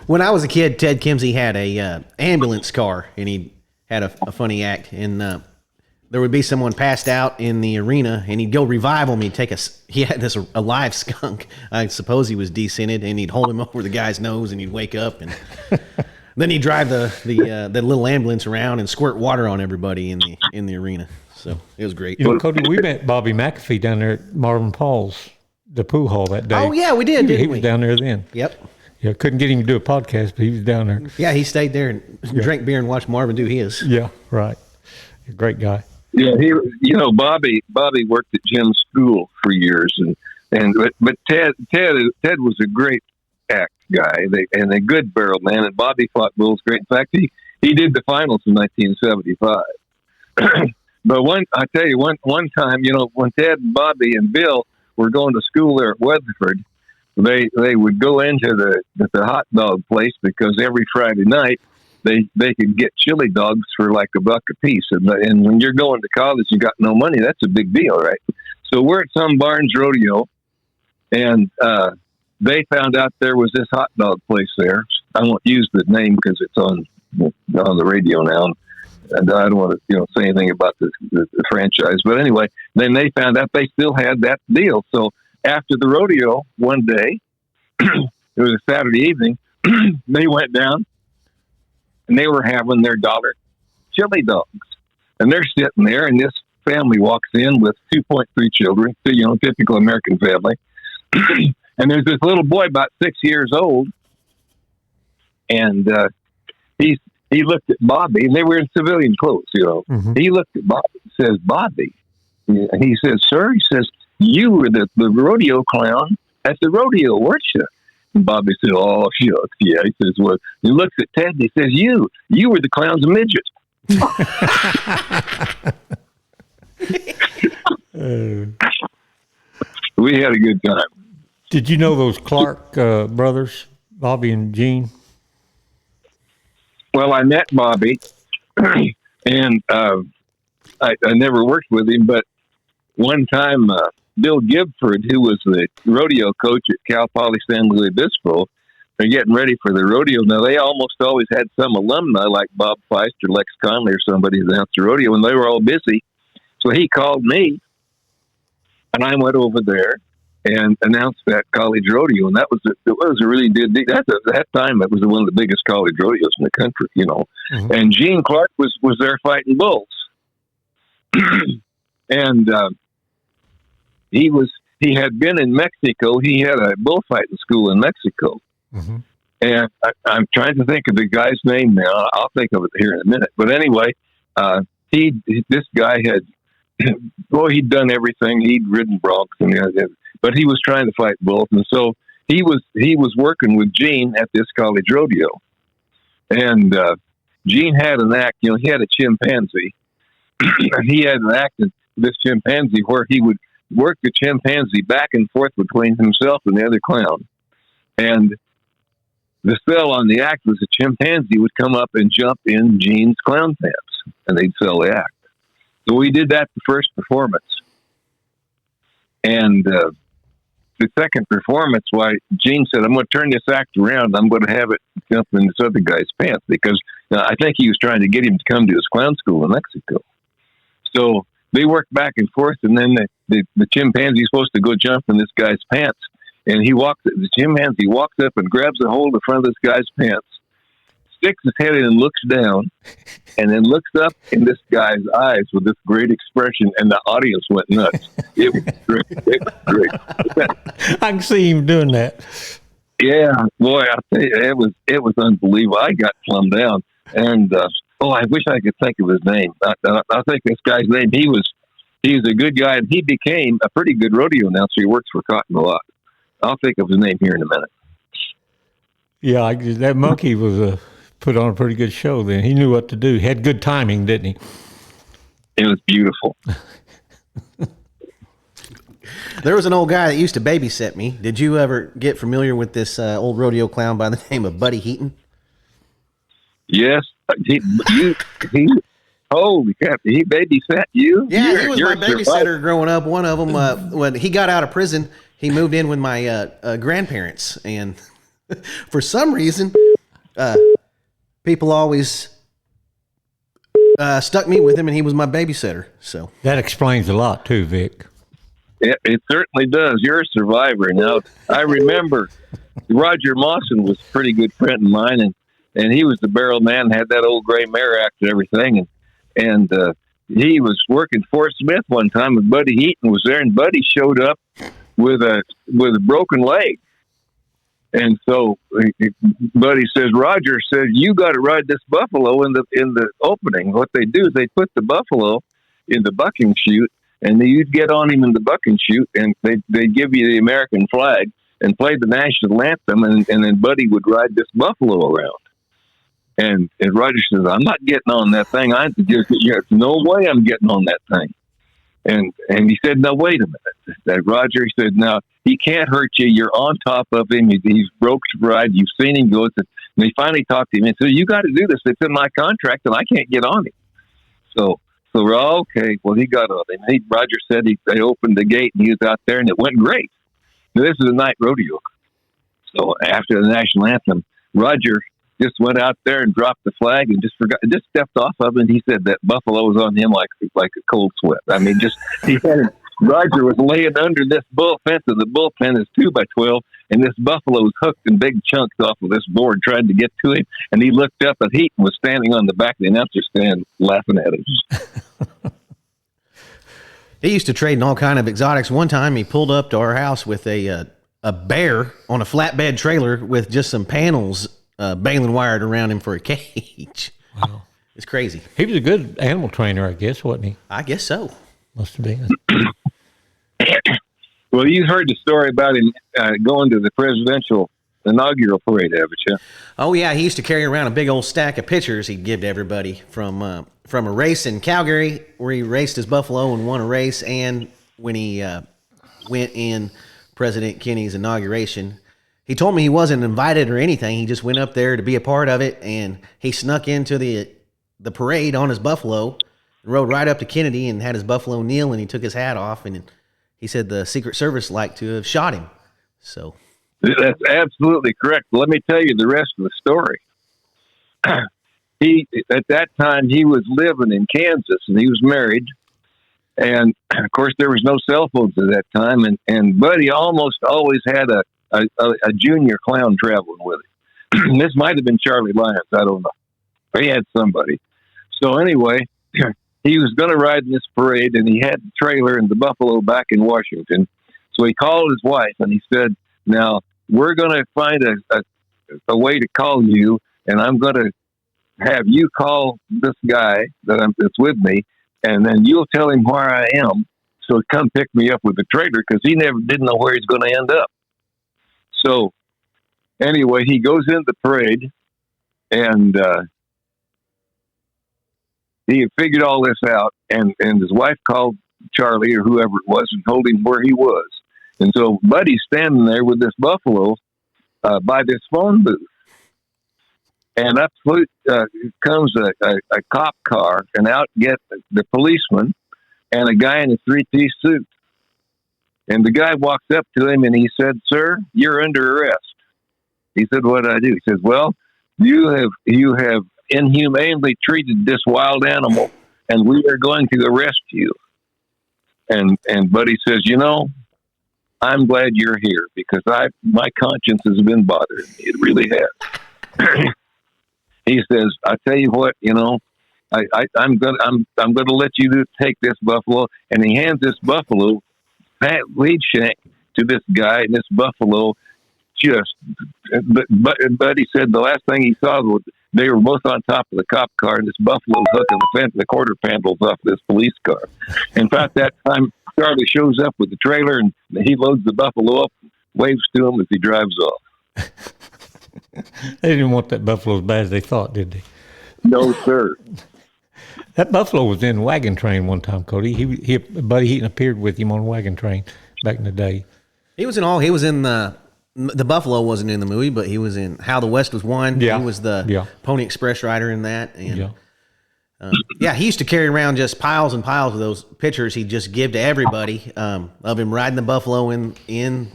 When I was a kid, Ted Kimsey had a ambulance car, and he had a funny act. And there would be someone passed out in the arena, and he'd go revive him. He had a live skunk. I suppose he was descented, and he'd hold him over the guy's nose, and he'd wake up, and then he'd drive the little ambulance around and squirt water on everybody in the arena. So it was great. You know, Cody, we met Bobby McAfee down there at Marvin Paul's, the pool hall that day. Oh yeah, we did. Didn't he was down there then. Yep. Yeah, couldn't get him to do a podcast, but he was down there. Yeah, he stayed there and drank beer and watched Marvin do his. Yeah, right. A great guy. Yeah, Bobby worked at Jim's school for years, but Ted was a great act guy and a good barrel man, and Bobby fought bulls great. In fact, he did the finals in 1975. But one time, you know, when Ted and Bobby and Bill were going to school there at Weatherford, they would go into the hot dog place because every Friday night they could get chili dogs for like $1 a piece. And when you're going to college, you got no money. That's a big deal, right? So we're at some Barnes Rodeo, and they found out there was this hot dog place there. I won't use the name because it's on the radio now, and I don't want to say anything about the franchise. But anyway, then they found out they still had that deal. So after the rodeo one day, it was a Saturday evening, they went down, and they were having their $1 chili dogs. And they're sitting there, and this family walks in with 2.3 children, typical American family. And there's this little boy about 6 years old, and he looked at Bobby, and they were in civilian clothes, Mm-hmm. He looked at Bobby and says, "Bobby," and he says, "Sir," he says, "you were the rodeo clown at the rodeo, weren't you?" And Bobby said, "Oh, shucks, yeah." He says, "Well," he looks at Ted and he says, you were the clown's midget." We had a good time. Did you know those Clark brothers, Bobby and Gene? Well, I met Bobby, and I never worked with him, but one time Bill Gibford, who was the rodeo coach at Cal Poly San Luis Obispo, they're getting ready for the rodeo. Now, they almost always had some alumni like Bob Feist or Lex Conley or somebody who announced the rodeo, and they were all busy. So he called me, and I went over there and announced that college rodeo, and it was a really good deal. At that time, it was one of the biggest college rodeos in the country, Mm-hmm. And Gene Clark was there fighting bulls, and he had been in Mexico. He had a bullfighting school in Mexico, mm-hmm. And I'm trying to think of the guy's name now. I'll think of it here in a minute. But anyway, this guy had. Well, he'd done everything. He'd ridden broncs, but he was trying to fight bulls, and so he was working with Gene at this college rodeo. And Gene had an act. He had a chimpanzee, and he had an act in this chimpanzee where he would work the chimpanzee back and forth between himself and the other clown. And the sell on the act was the chimpanzee would come up and jump in Gene's clown pants, and they'd sell the act. So we did that the first performance. And the second performance, Gene said, I'm going to turn this act around. I'm going to have it jump in this other guy's pants because I think he was trying to get him to come to his clown school in Mexico. So they worked back and forth, and then the chimpanzee's supposed to go jump in this guy's pants. And the chimpanzee walks up and grabs a hold of the front of this guy's pants, sticks his head in and looks down, and then looks up in this guy's eyes with this great expression, and the audience went nuts. It was great. It was great. I can see him doing that. Yeah, boy, I tell you, it was unbelievable. I got plumbed down, and I wish I could think of his name. I think this guy's name. He was a good guy, and he became a pretty good rodeo announcer. He works for Cotton a lot. I'll think of his name here in a minute. Yeah, that monkey was put on a pretty good show then. He knew what to do. He had good timing, didn't he? It was beautiful. There was an old guy that used to babysit me. Did you ever get familiar with this old rodeo clown by the name of Buddy Heaton? Yes. Holy crap, he babysat you? Yeah, he was my babysitter growing up. One of them, when he got out of prison, he moved in with my grandparents. And for some reason, people always stuck me with him, and he was my babysitter. So that explains a lot too, Vic. It certainly does. You're a survivor. Now, I remember Roger Mawson was a pretty good friend of mine, and he was the barrel man, had that old gray mare act and everything. And he was working Fort Smith one time, and Buddy Heaton was there, and Buddy showed up with a broken leg. And so Buddy says, Roger says, you got to ride this buffalo in the opening. What they do is they put the buffalo in the bucking chute, and you'd get on him in the bucking chute, and they give you the American flag and play the national anthem, and then Buddy would ride this buffalo around. And Roger says, I'm not getting on that thing. There's no way I'm getting on that thing. And he said, no, wait a minute. Roger, he said, now, he can't hurt you. You're on top of him. He's broke to ride. You've seen him go. And they finally talked to him and said, you got to do this. It's in my contract, and I can't get on him. So we're all okay. Well, he got on him. Roger said they opened the gate, and he was out there, and it went great. Now, this is a night rodeo. So after the national anthem, Roger just went out there and dropped the flag and just stepped off of it. And he said that buffalo was on him like a cold sweat. I mean, Roger was laying under this bull fence, and the bull pen is 2x12, and this buffalo was hooked in big chunks off of this board trying to get to him. And he looked up, and Heaton was standing on the back of the announcer stand laughing at him. He used to trade in all kind of exotics. One time he pulled up to our house with a bear on a flatbed trailer with just some panels baling wired around him for a cage. Wow. It's crazy. He was a good animal trainer, I guess, wasn't he? I guess so. Must have been. Well, you heard the story about him going to the presidential inaugural parade, haven't you? Oh, yeah. He used to carry around a big old stack of pictures he'd give to everybody from a race in Calgary where he raced his buffalo and won a race, and when he went in President Kennedy's inauguration. He told me he wasn't invited or anything. He just went up there to be a part of it, and he snuck into the parade on his buffalo and rode right up to Kennedy and had his buffalo kneel, and he took his hat off, and he said the Secret Service liked to have shot him. So that's absolutely correct. Let me tell you the rest of the story. At that time, he was living in Kansas, and he was married. And, of course, there was no cell phones at that time, and Buddy almost always had a junior clown traveling with him. This might have been Charlie Lyons. I don't know. He had somebody. So anyway, he was going to ride in this parade, and he had the trailer and the buffalo back in Washington. So he called his wife, and he said, now, we're going to find a way to call you, and I'm going to have you call this guy that's with me, and then you'll tell him where I am, so come pick me up with the trailer, because he didn't know where he's going to end up. So anyway, he goes in the parade, and he had figured all this out, and his wife called Charlie or whoever it was and told him where he was. And so Buddy's standing there with this buffalo by this phone booth. and up comes a cop car, and out get the policeman and a guy in a three-piece suit. And the guy walks up to him and he said, "Sir, you're under arrest." He said, "What did I do?" He says, "Well, you have inhumanely treated this wild animal, and we are going to arrest you." And Buddy says, "I'm glad you're here because my conscience has been bothering me. It really has." He says, "I tell you what, I'm gonna let you take this buffalo," and he hands this buffalo lead shank to this guy, and this buffalo but Buddy said the last thing he saw was they were both on top of the cop car, and this buffalo was hooking the quarter panels off this police car. In fact, that time Charlie shows up with the trailer, and he loads the buffalo up, waves to him as he drives off. They didn't want that buffalo as bad as they thought, did they? No, sir. That buffalo was in Wagon Train one time, Cody. Buddy Heaton appeared with him on Wagon Train back in the day. He was in the buffalo wasn't in the movie, but he was in How the West Was Won. Yeah. He was the Pony Express rider in that. And he used to carry around just piles and piles of those pictures he'd just give to everybody of him riding the buffalo in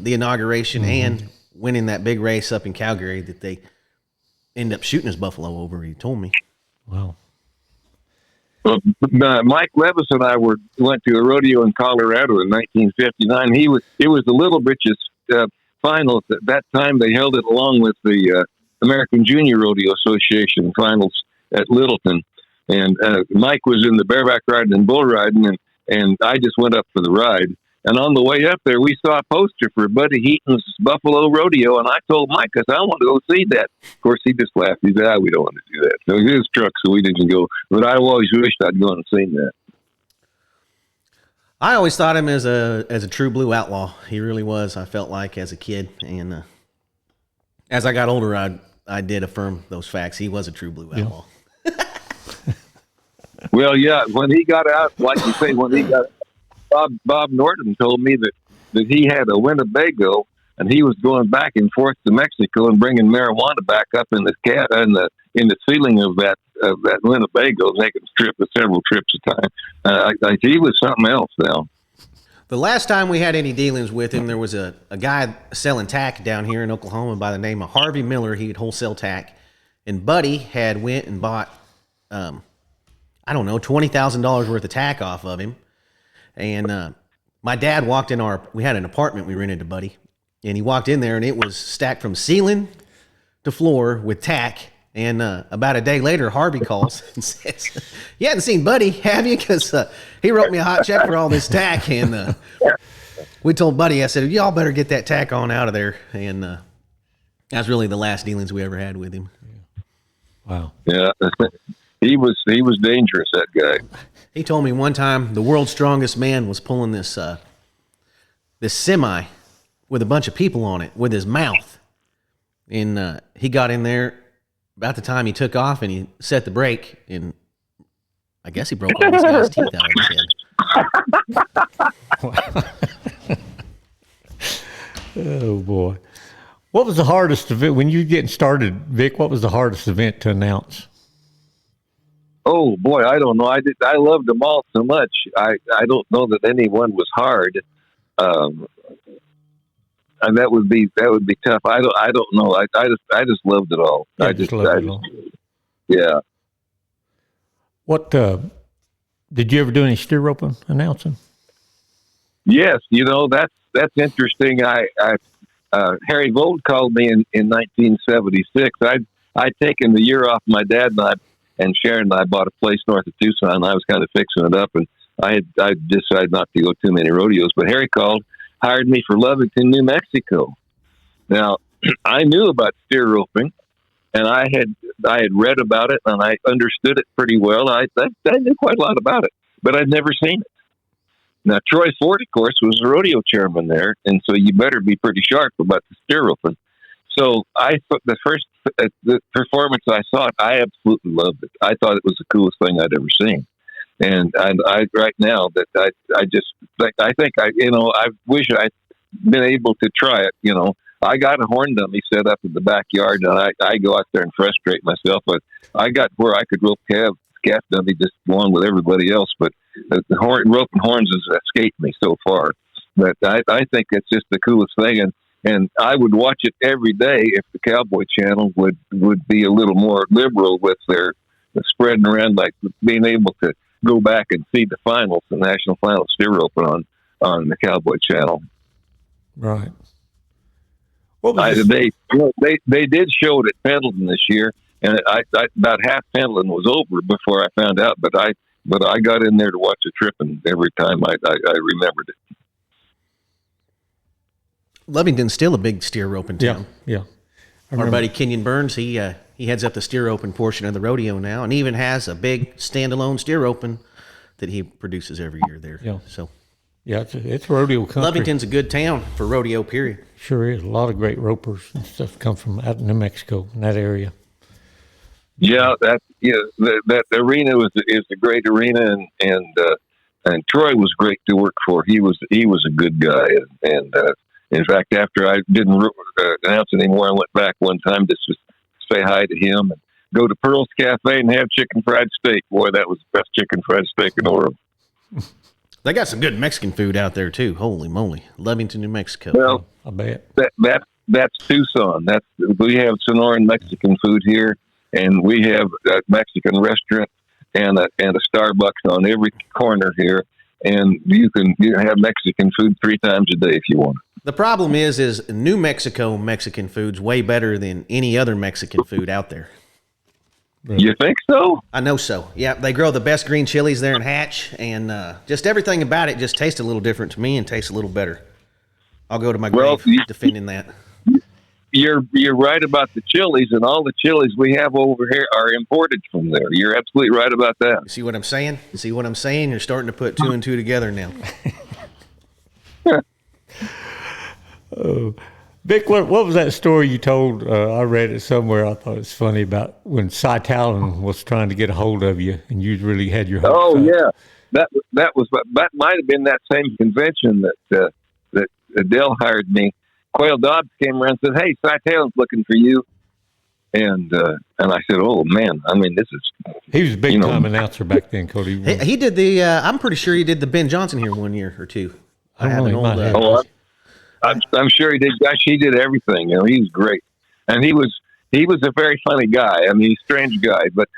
the inauguration and winning that big race up in Calgary that they ended up shooting his buffalo over, he told me. Wow. Well, Mike Levis and I went to a rodeo in Colorado in 1959. It was the Little Britches finals. At that time, they held it along with the American Junior Rodeo Association finals at Littleton. And Mike was in the bareback riding and bull riding, and I just went up for the ride. And on the way up there, we saw a poster for Buddy Heaton's Buffalo Rodeo, and I told Mike, I said, "I want to go see that." Of course, he just laughed. He said, "We don't want to do that." So it was his truck, so we didn't go. But I always wished I'd gone and seen that. I always thought him as a true blue outlaw. He really was, I felt like, as a kid. And as I got older, I did affirm those facts. He was a true blue outlaw. Well, yeah, when he got out, like you say, Bob Norton told me that he had a Winnebago, and he was going back and forth to Mexico and bringing marijuana back up in the ceiling of that Winnebago, making several trips a time. He was something else now. The last time we had any dealings with him, there was a guy selling tack down here in Oklahoma by the name of Harvey Miller. He would wholesale tack, and Buddy had went and bought $20,000 worth of tack off of him. And my dad walked in we had an apartment we rented to Buddy, and he walked in there and it was stacked from ceiling to floor with tack. And about a day later, Harvey calls and says, "You hadn't seen Buddy, have you? Because he wrote me a hot check for all this tack." And we told Buddy, I said, "Y'all better get that tack on out of there." And that's really the last dealings we ever had with him. Wow. Yeah, he was dangerous, that guy. He told me one time the world's strongest man was pulling this semi with a bunch of people on it with his mouth. And he got in there about the time he took off, and he set the brake, and I guess he broke all this guy's teeth out of his head. Oh, boy. What was the hardest event, when you were getting started, Vic, what was the hardest event to announce? Oh boy, I don't know. I loved them all so much. I don't know that any one was hard, and that would be tough. I don't know. I just loved it all. Yeah, I just loved it all. Yeah. What did you ever do any steer roping announcing? Yes, that's interesting. Harry Vold called me in 1976. I'd taken the year off. My dad and Sharon and I bought a place north of Tucson, and I was kind of fixing it up, and I decided not to go too many rodeos. But Harry hired me for Lovington, New Mexico. Now, I knew about steer roping, and I had read about it, and I understood it pretty well. I knew quite a lot about it, but I'd never seen it. Now, Troy Ford, of course, was the rodeo chairman there, and so you better be pretty sharp about the steer roping. So the first performance I saw, I absolutely loved it. I thought it was the coolest thing I'd ever seen. And I right now that I just like, I think I wish I'd been able to try it, I got a horn dummy set up in the backyard, and I go out there and frustrate myself. But I got where I could rope calf dummy just along with everybody else. But the roping horns has escaped me so far. But I think it's just the coolest thing, and I would watch it every day if the Cowboy Channel would be a little more liberal with their spreading around, like being able to go back and see the finals, the national finals steer roping on the Cowboy Channel. Right. They did show it at Pendleton this year, and I about half Pendleton was over before I found out. But I got in there to watch the trip, and every time I remembered it. Lovington's still a big steer roping town. Yeah. Our buddy Kenyon Burns, he heads up the steer roping portion of the rodeo now, and even has a big standalone steer roping that he produces every year there. Yeah. So. Yeah, it's rodeo country. Lovington's a good town for rodeo, period. Sure is. A lot of great ropers and stuff come from out in New Mexico, in that area. Yeah, that arena is a great arena, and Troy was great to work for. He was a good guy, and in fact, after I didn't announce anymore, I went back one time just to say hi to him and go to Pearl's Cafe and have chicken fried steak. Boy, that was the best chicken fried steak in the world. They got some good Mexican food out there too. Holy moly, Lovington, New Mexico. Well, I bet that's Tucson. We have Sonoran Mexican food here, and we have a Mexican restaurant and a Starbucks on every corner here. And you have Mexican food 3 times a day if you want. The problem is New Mexico Mexican food's way better than any other Mexican food out there. You think so? I know so. Yeah, they grow the best green chilies there in Hatch, and just everything about it just tastes a little different to me and tastes a little better. I'll go to my grave defending that. You're right about the chilies, and all the chilies we have over here are imported from there. You're absolutely right about that. You see what I'm saying? You're starting to put 2 and 2 together now. Oh. Vic, what was that story you told? I read it somewhere. I thought it was funny about when Cy Talon was trying to get a hold of you, and you really had your hopes up. Yeah, that might have been that same convention that Adele hired me. Quail Dobbs came around and said, "Hey, Cy Talon's looking for you," and I said, "Oh man, I mean, this is." He was a big time announcer back then, Cody. He did the. I'm pretty sure he did the Ben Johnson here 1 year or 2. I have an old. I'm sure he did. Gosh, he did everything. He was great, and he was a very funny guy. I mean, he's a strange guy, but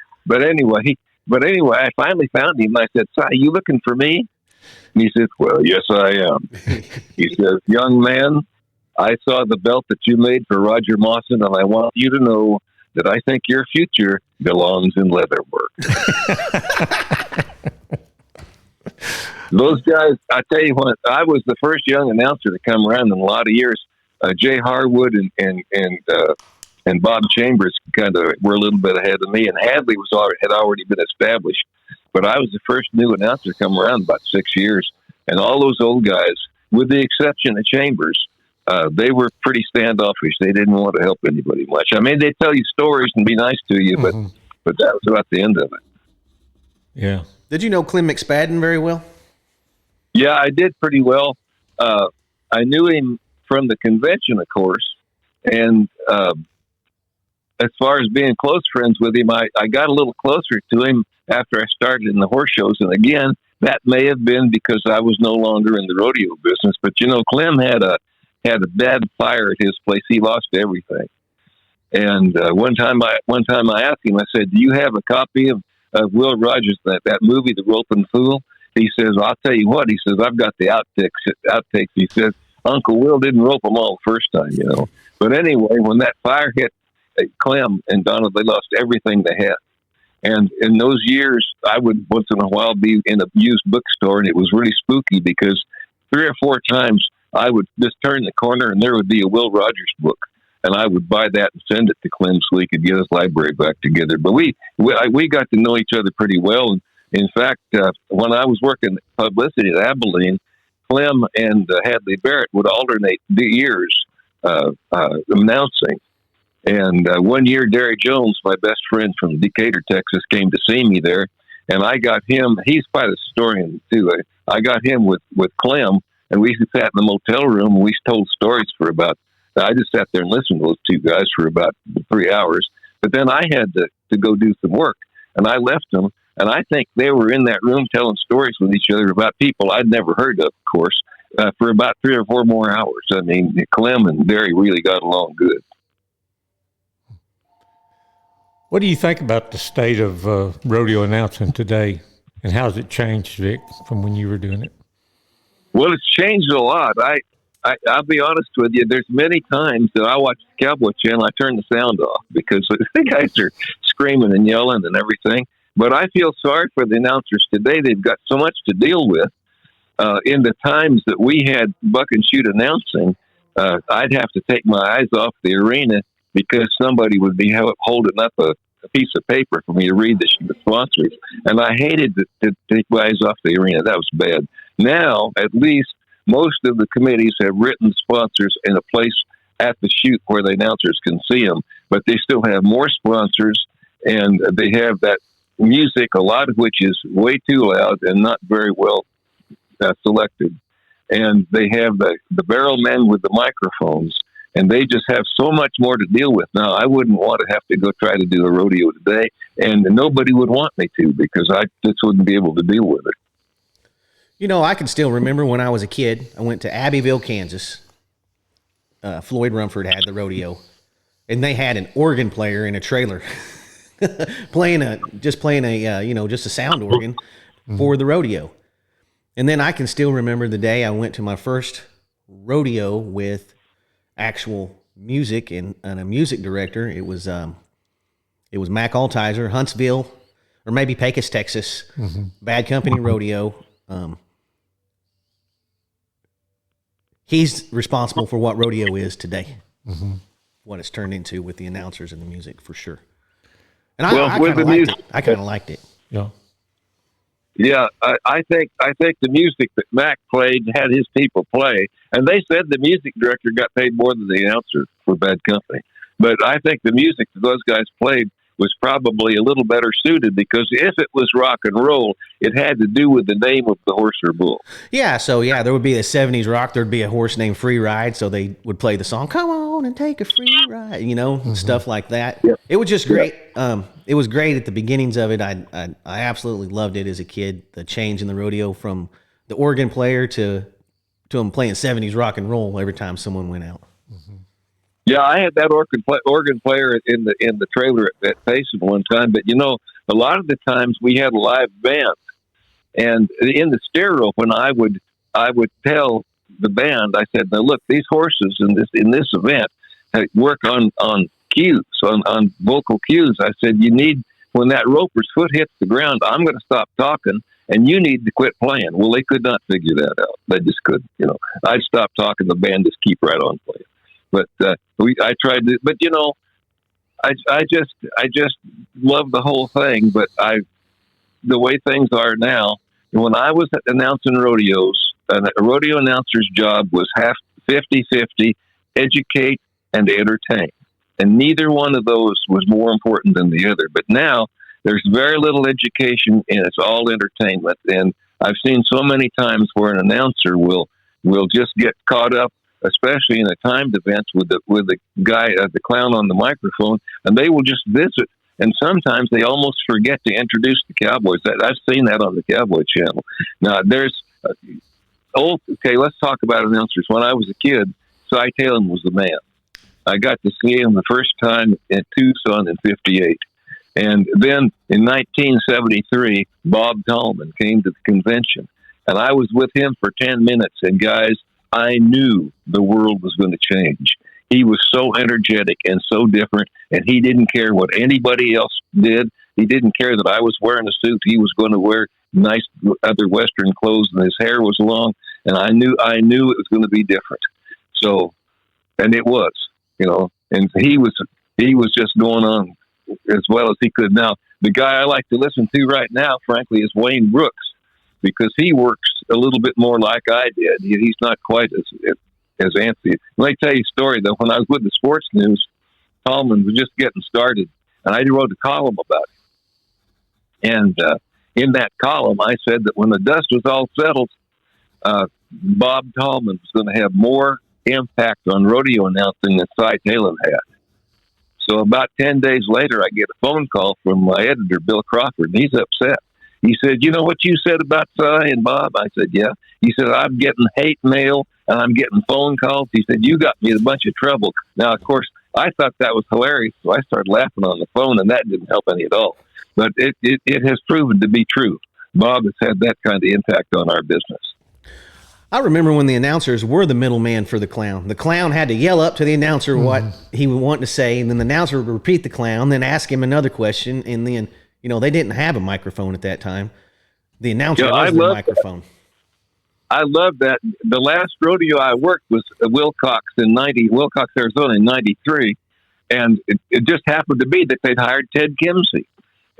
anyway, I finally found him. I said, "Cy, you looking for me?" And he said, "Well, yes, I am." He says, "Young man, I saw the belt that you made for Roger Mawson, and I want you to know that I think your future belongs in leather work." Those guys, I tell you what, I was the first young announcer to come around in a lot of years. Jay Harwood and Bob Chambers kind of were a little bit ahead of me, and Hadley had already been established. But I was the first new announcer to come around about 6 years, and all those old guys, with the exception of Chambers, they were pretty standoffish. They didn't want to help anybody much. I mean, they'd tell you stories and be nice to you, but that was about the end of it. Yeah. Did you know Clem McSpadden very well? Yeah, I did pretty well. I knew him from the convention, of course. And as far as being close friends with him, I got a little closer to him after I started in the horse shows. And again, that may have been because I was no longer in the rodeo business. But, Clem had a bad fire at his place. He lost everything. And one time I asked him, I said, "Do you have a copy of Will Rogers, that movie, The Roping Fool?" He says, "I'll tell you what." He says, "I've got the outtakes." He says, "Uncle Will didn't rope them all the first time, But anyway, when that fire hit Clem and Donald, they lost everything they had. And in those years, I would once in a while be in a used bookstore, and it was really spooky because 3 or 4 times I would just turn the corner and there would be a Will Rogers book. And I would buy that and send it to Clem so he could get his library back together. But we got to know each other pretty well. And in fact, when I was working publicity at Abilene, Clem and Hadley Barrett would alternate the years announcing. And 1 year, Derry Jones, my best friend from Decatur, Texas, came to see me there. And I got him, he's quite a historian too. I got him with Clem, and we sat in the motel room and we told stories for about I just sat there and listened to those two guys for about 3 hours. But then I had to go do some work, and I left them. And I think they were in that room telling stories with each other about people I'd never heard of course, for about 3 or 4 more hours. I mean, Clem and Barry really got along good. What do you think about the state of rodeo announcing today, and how's it changed, Vic, from when you were doing it? Well, it's changed a lot. I'll be honest with you. There's many times that I watch the Cowboy Channel, I turn the sound off because the guys are screaming and yelling and everything. But I feel sorry for the announcers today. They've got so much to deal with. In the times that we had buck and shoot announcing, I'd have to take my eyes off the arena because somebody would be holding up a piece of paper for me to read the sponsors. And I hated to take my eyes off the arena. That was bad. Now, at least, most of the committees have written sponsors in a place at the shoot where the announcers can see them. But they still have more sponsors, and they have that music, a lot of which is way too loud and not very well selected. And they have the barrel men with the microphones, and they just have so much more to deal with. Now, I wouldn't want to have to go try to do a rodeo today, and nobody would want me to because I just wouldn't be able to deal with it. You know, I can still remember when I was a kid, I went to Abbeville, Kansas. Floyd Rumford had the rodeo, and they had an organ player in a trailer playing just a sound organ for the rodeo. And then I can still remember the day I went to my first rodeo with actual music and a music director. It was Mac Altizer, Huntsville, or maybe Pecos, Texas, Bad Company Rodeo. He's responsible for what rodeo is today, what it's turned into with the announcers and the music, for sure. And I kind of liked it. I kind of liked it. Yeah. Yeah, I think the music that Mac played had his people play, and they said the music director got paid more than the announcer for Bad Company. But I think the music that those guys played was probably a little better suited because if it was rock and roll, it had to do with the name of the horse or bull. Yeah, so there would be a 70s rock. There'd be a horse named Free Ride, so they would play the song, "Come on and take a free ride," stuff like that. Yep. It was just great. It was great at the beginnings of it. I absolutely loved it as a kid, the change in the rodeo from the organ player to him playing 70s rock and roll every time someone went out. Yeah, I had that organ player in the trailer at Payson one time. But a lot of the times we had a live band, and in the stereo, when I would tell the band, I said, "Now look, these horses in this event work on cues, on vocal cues." I said, "You need when that roper's foot hits the ground, I'm going to stop talking, and you need to quit playing." Well, they could not figure that out. They just couldn't. I'd stop talking, the band just keep right on playing. But I tried to. But I just love the whole thing. But the way things are now. When I was announcing rodeos, a rodeo announcer's job was half 50-50, educate and entertain, and neither one of those was more important than the other. But now there's very little education, and it's all entertainment. And I've seen so many times where an announcer will just get caught up, especially in a timed events with the guy, the clown on the microphone, and they will just visit. And sometimes they almost forget to introduce the Cowboys. I've seen that on the Cowboy Channel. Now, let's talk about announcers. When I was a kid, Cy Taylor was the man. I got to see him the first time in Tucson in '58. And then in 1973, Bob Tallman came to the convention. And I was with him for 10 minutes. And guys, I knew the world was going to change. He was so energetic and so different, and he didn't care what anybody else did. He didn't care that I was wearing a suit. He was going to wear nice other Western clothes, and his hair was long, and I knew it was going to be different. So, and it was, and he was just going on as well as he could. Now, the guy I like to listen to right now, frankly, is Wayne Brooks, because he works a little bit more like I did. He's not quite as antsy. Let me tell you a story, though. When I was with the Sports News, Tallman was just getting started, and I wrote a column about it. And in that column, I said that when the dust was all settled, Bob Tallman was going to have more impact on rodeo announcing that Cy Talon had. So about 10 days later, I get a phone call from my editor, Bill Crawford, and he's upset. He said, "You know what you said about Cy and Bob?" I said, "Yeah." He said, "I'm getting hate mail and I'm getting phone calls." He said, "You got me in a bunch of trouble." Now, of course, I thought that was hilarious, so I started laughing on the phone, and that didn't help any at all. But it has proven to be true. Bob has had that kind of impact on our business. I remember when the announcers were the middleman for the clown. The clown had to yell up to the announcer what he would want to say, and then the announcer would repeat the clown, then ask him another question, and then, they didn't have a microphone at that time. The announcer was the microphone. I love that. The last rodeo I worked was Wilcox, Arizona in 93, and it just happened to be that they'd hired Ted Kimsey.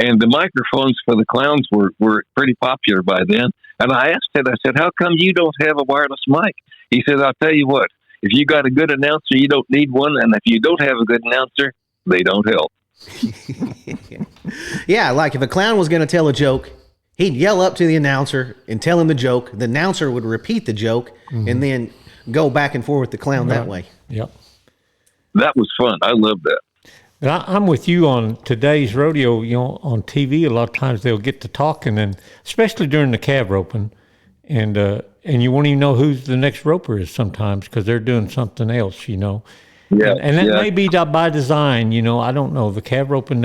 And the microphones for the clowns were pretty popular by then. And I asked Ted, I said, "How come you don't have a wireless mic?" He said, "I'll tell you what, if you got a good announcer, you don't need one. And if you don't have a good announcer, they don't help." Yeah, like if a clown was going to tell a joke, he'd yell up to the announcer and tell him the joke. The announcer would repeat the joke and then go back and forth with the clown that way. Yep. That was fun. I love that. But I'm with you on today's rodeo. On TV, a lot of times they'll get to talking, and especially during the calf roping, and you won't even know who the next roper is sometimes because they're doing something else. Yeah, and that may be by design. I don't know. The calf roping,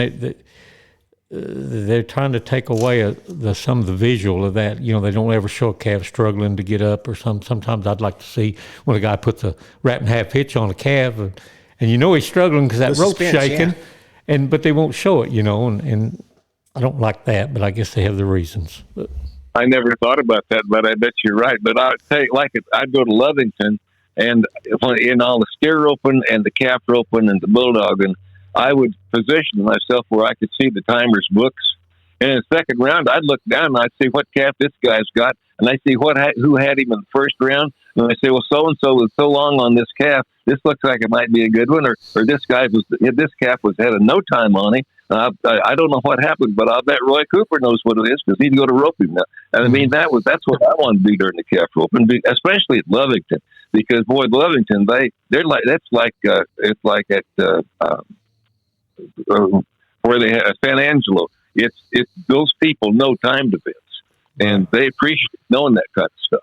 they're trying to take away some of the visual of that. They don't ever show a calf struggling to get up or something. Sometimes I'd like to see when a guy puts a wrap and half hitch on a calf, and he's struggling because that rope's shaking, but they won't show it, and I don't like that, but I guess they have the reasons. But I never thought about that, but I bet you're right. But I'd say, I'd go to Lovington, and in all the steer roping and the calf roping and the bulldogging, I would position myself where I could see the timers' books. And in the second round, I'd look down and I'd see what calf this guy's got, and I see who had him in the first round. And I say, well, so-and-so was so long on this calf. This looks like it might be a good one, or this calf had a no time on him. I don't know what happened, but I'll bet Roy Cooper knows what it is because he'd go to rope him now. And I mean, that's what I want to do during the calf roping, especially at Lovington, because boy, Lovington, it's like at where they have San Angelo. It's those people know time defense, and they appreciate knowing that kind of stuff.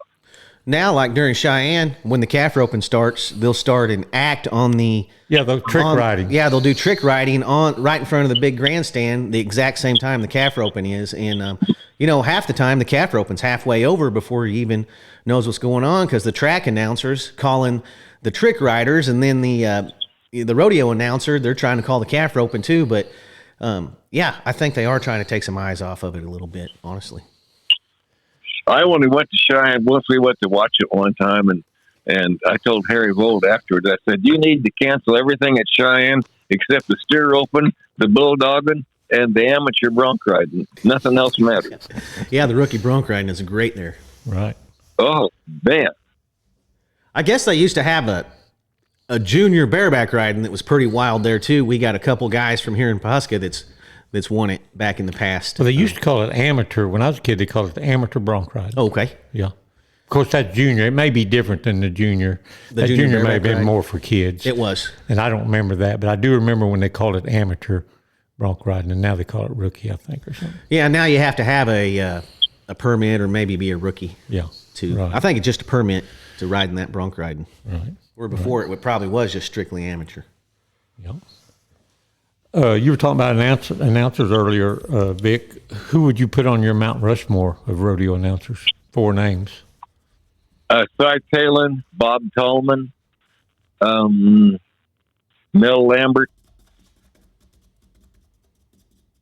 Now, like during Cheyenne, when the calf roping starts, they'll start an act on the they'll trick riding. Yeah, they'll do trick riding right in front of the big grandstand the exact same time the calf roping is, and half the time the calf roping's halfway over before he even knows what's going on because the track announcers calling the trick riders, and then the rodeo announcer, they're trying to call the calf roping too. But I think they are trying to take some eyes off of it a little bit, honestly. I only went to Cheyenne once. We went to watch it one time, and I told Harry Vold afterwards, I said, "You need to cancel everything at Cheyenne except the steer roping, the bulldogging, and the amateur bronc riding. Nothing else matters." Yeah, the rookie bronc riding is great there. Right. Oh, man. I guess they used to have a junior bareback riding that was pretty wild there, too. We got a couple guys from here in Pawhuska that's won it back in the past. Well, they used to call it amateur. When I was a kid, they called it the amateur bronc ride. Oh, okay. Yeah. Of course, that's junior. It may be different than the junior. The junior may have been more for kids. It was. And I don't remember that, but I do remember when they called it amateur bronc riding, and now they call it rookie, I think, or something. Yeah, now you have to have a permit or maybe be a rookie. Yeah. Right. I think it's just a permit to ride in that bronc riding. Right. Where before it probably was just strictly amateur. Yeah. You were talking about announcers earlier, Vic. Who would you put on your Mount Rushmore of rodeo announcers? 4 names. Cy Talon, Bob Tallman, Mel Lambert,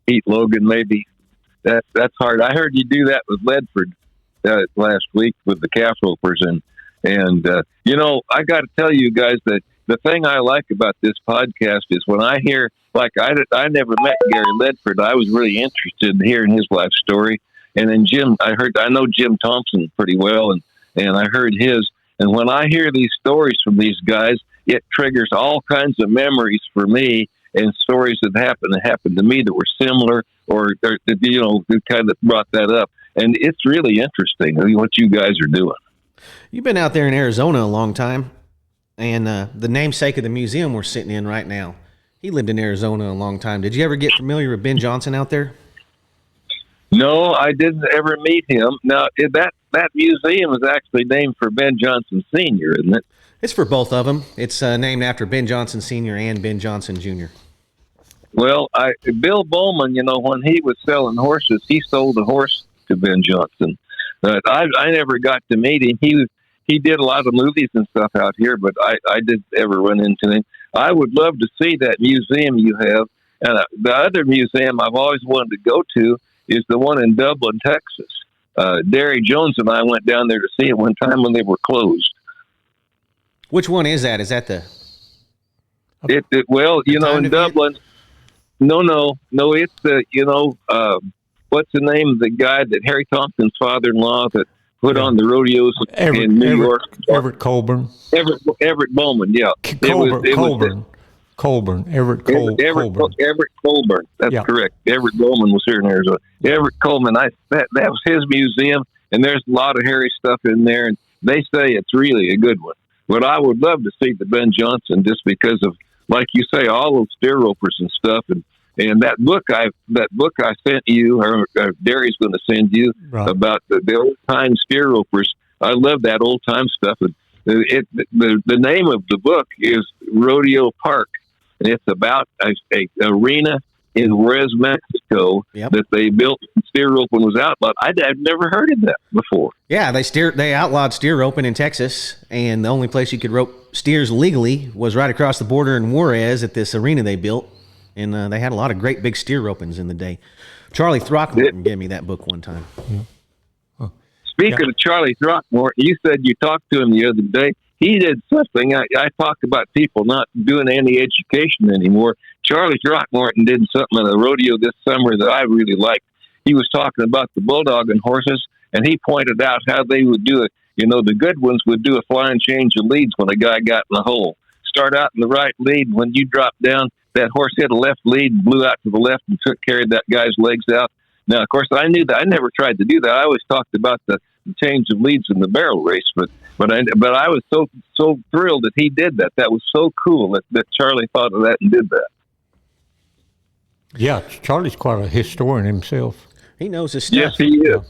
Pete Logan, maybe. That's hard. I heard you do that with Ledford last week with the calf ropers, and I got to tell you guys that the thing I like about this podcast is when I hear, like, I never met Gary Ledford. I was really interested in hearing his life story. And then I know Jim Thompson pretty well, and I heard his. And when I hear these stories from these guys, it triggers all kinds of memories for me and stories that happened to me that were similar or that kind of brought that up. And it's really interesting what you guys are doing. You've been out there in Arizona a long time. and the namesake of the museum we're sitting in right now. He lived in Arizona a long time. Did you ever get familiar with Ben Johnson out there? No, I didn't ever meet him. Now, that museum is actually named for Ben Johnson Sr., isn't it? It's for both of them. It's named after Ben Johnson Sr. and Ben Johnson Jr. Well, Bill Bowman, when he was selling horses, he sold a horse to Ben Johnson. I never got to meet him. He did a lot of movies and stuff out here, but I didn't ever run into him. I would love to see that museum you have. And the other museum I've always wanted to go to is the one in Dublin, Texas. Derry Jones and I went down there to see it one time when they were closed. Which one is that? Is that the... in Dublin... No, it's what's the name of the guy that Harry Thompson's father-in-law that put on the rodeos in New York? Everett Colburn. Everett Bowman, yeah. Colburn. Everett Colburn. That's correct. Everett Bowman was here in Arizona. Everett Coleman, that was his museum, and there's a lot of hairy stuff in there, and they say it's really a good one. But I would love to see the Ben Johnson just because of, like you say, all those steer ropers and stuff, and that book I sent you, or Derry's going to send you about the old time steer ropers. I love that old time stuff. And the name of the book is Rodeo Park, and it's about a arena in Juarez, Mexico, that they built when steer roping was outlawed. I've never heard of that before. Yeah, they outlawed steer roping in Texas, and the only place you could rope steers legally was right across the border in Juarez at this arena they built, and they had a lot of great big steer ropings in the day. Charlie Throckmorton gave me that book one time. Speaking of Charlie Throckmorton, you said you talked to him the other day. He did something. I talked about people not doing any education anymore. Charlie Throckmorton did something at a rodeo this summer that I really liked. He was talking about the bulldogging horses, and he pointed out how they would do it. The good ones would do a flying change of leads when a guy got in the hole. Start out in the right lead. When you drop down, that horse hit a left lead, blew out to the left, and carried that guy's legs out. Now, of course, I knew that. I never tried to do that. I always talked about the change of leads in the barrel race, but I was so thrilled that he did that. That was so cool that Charlie thought of that and did that. Yeah, Charlie's quite a historian himself. He knows his stuff. Yes, he is.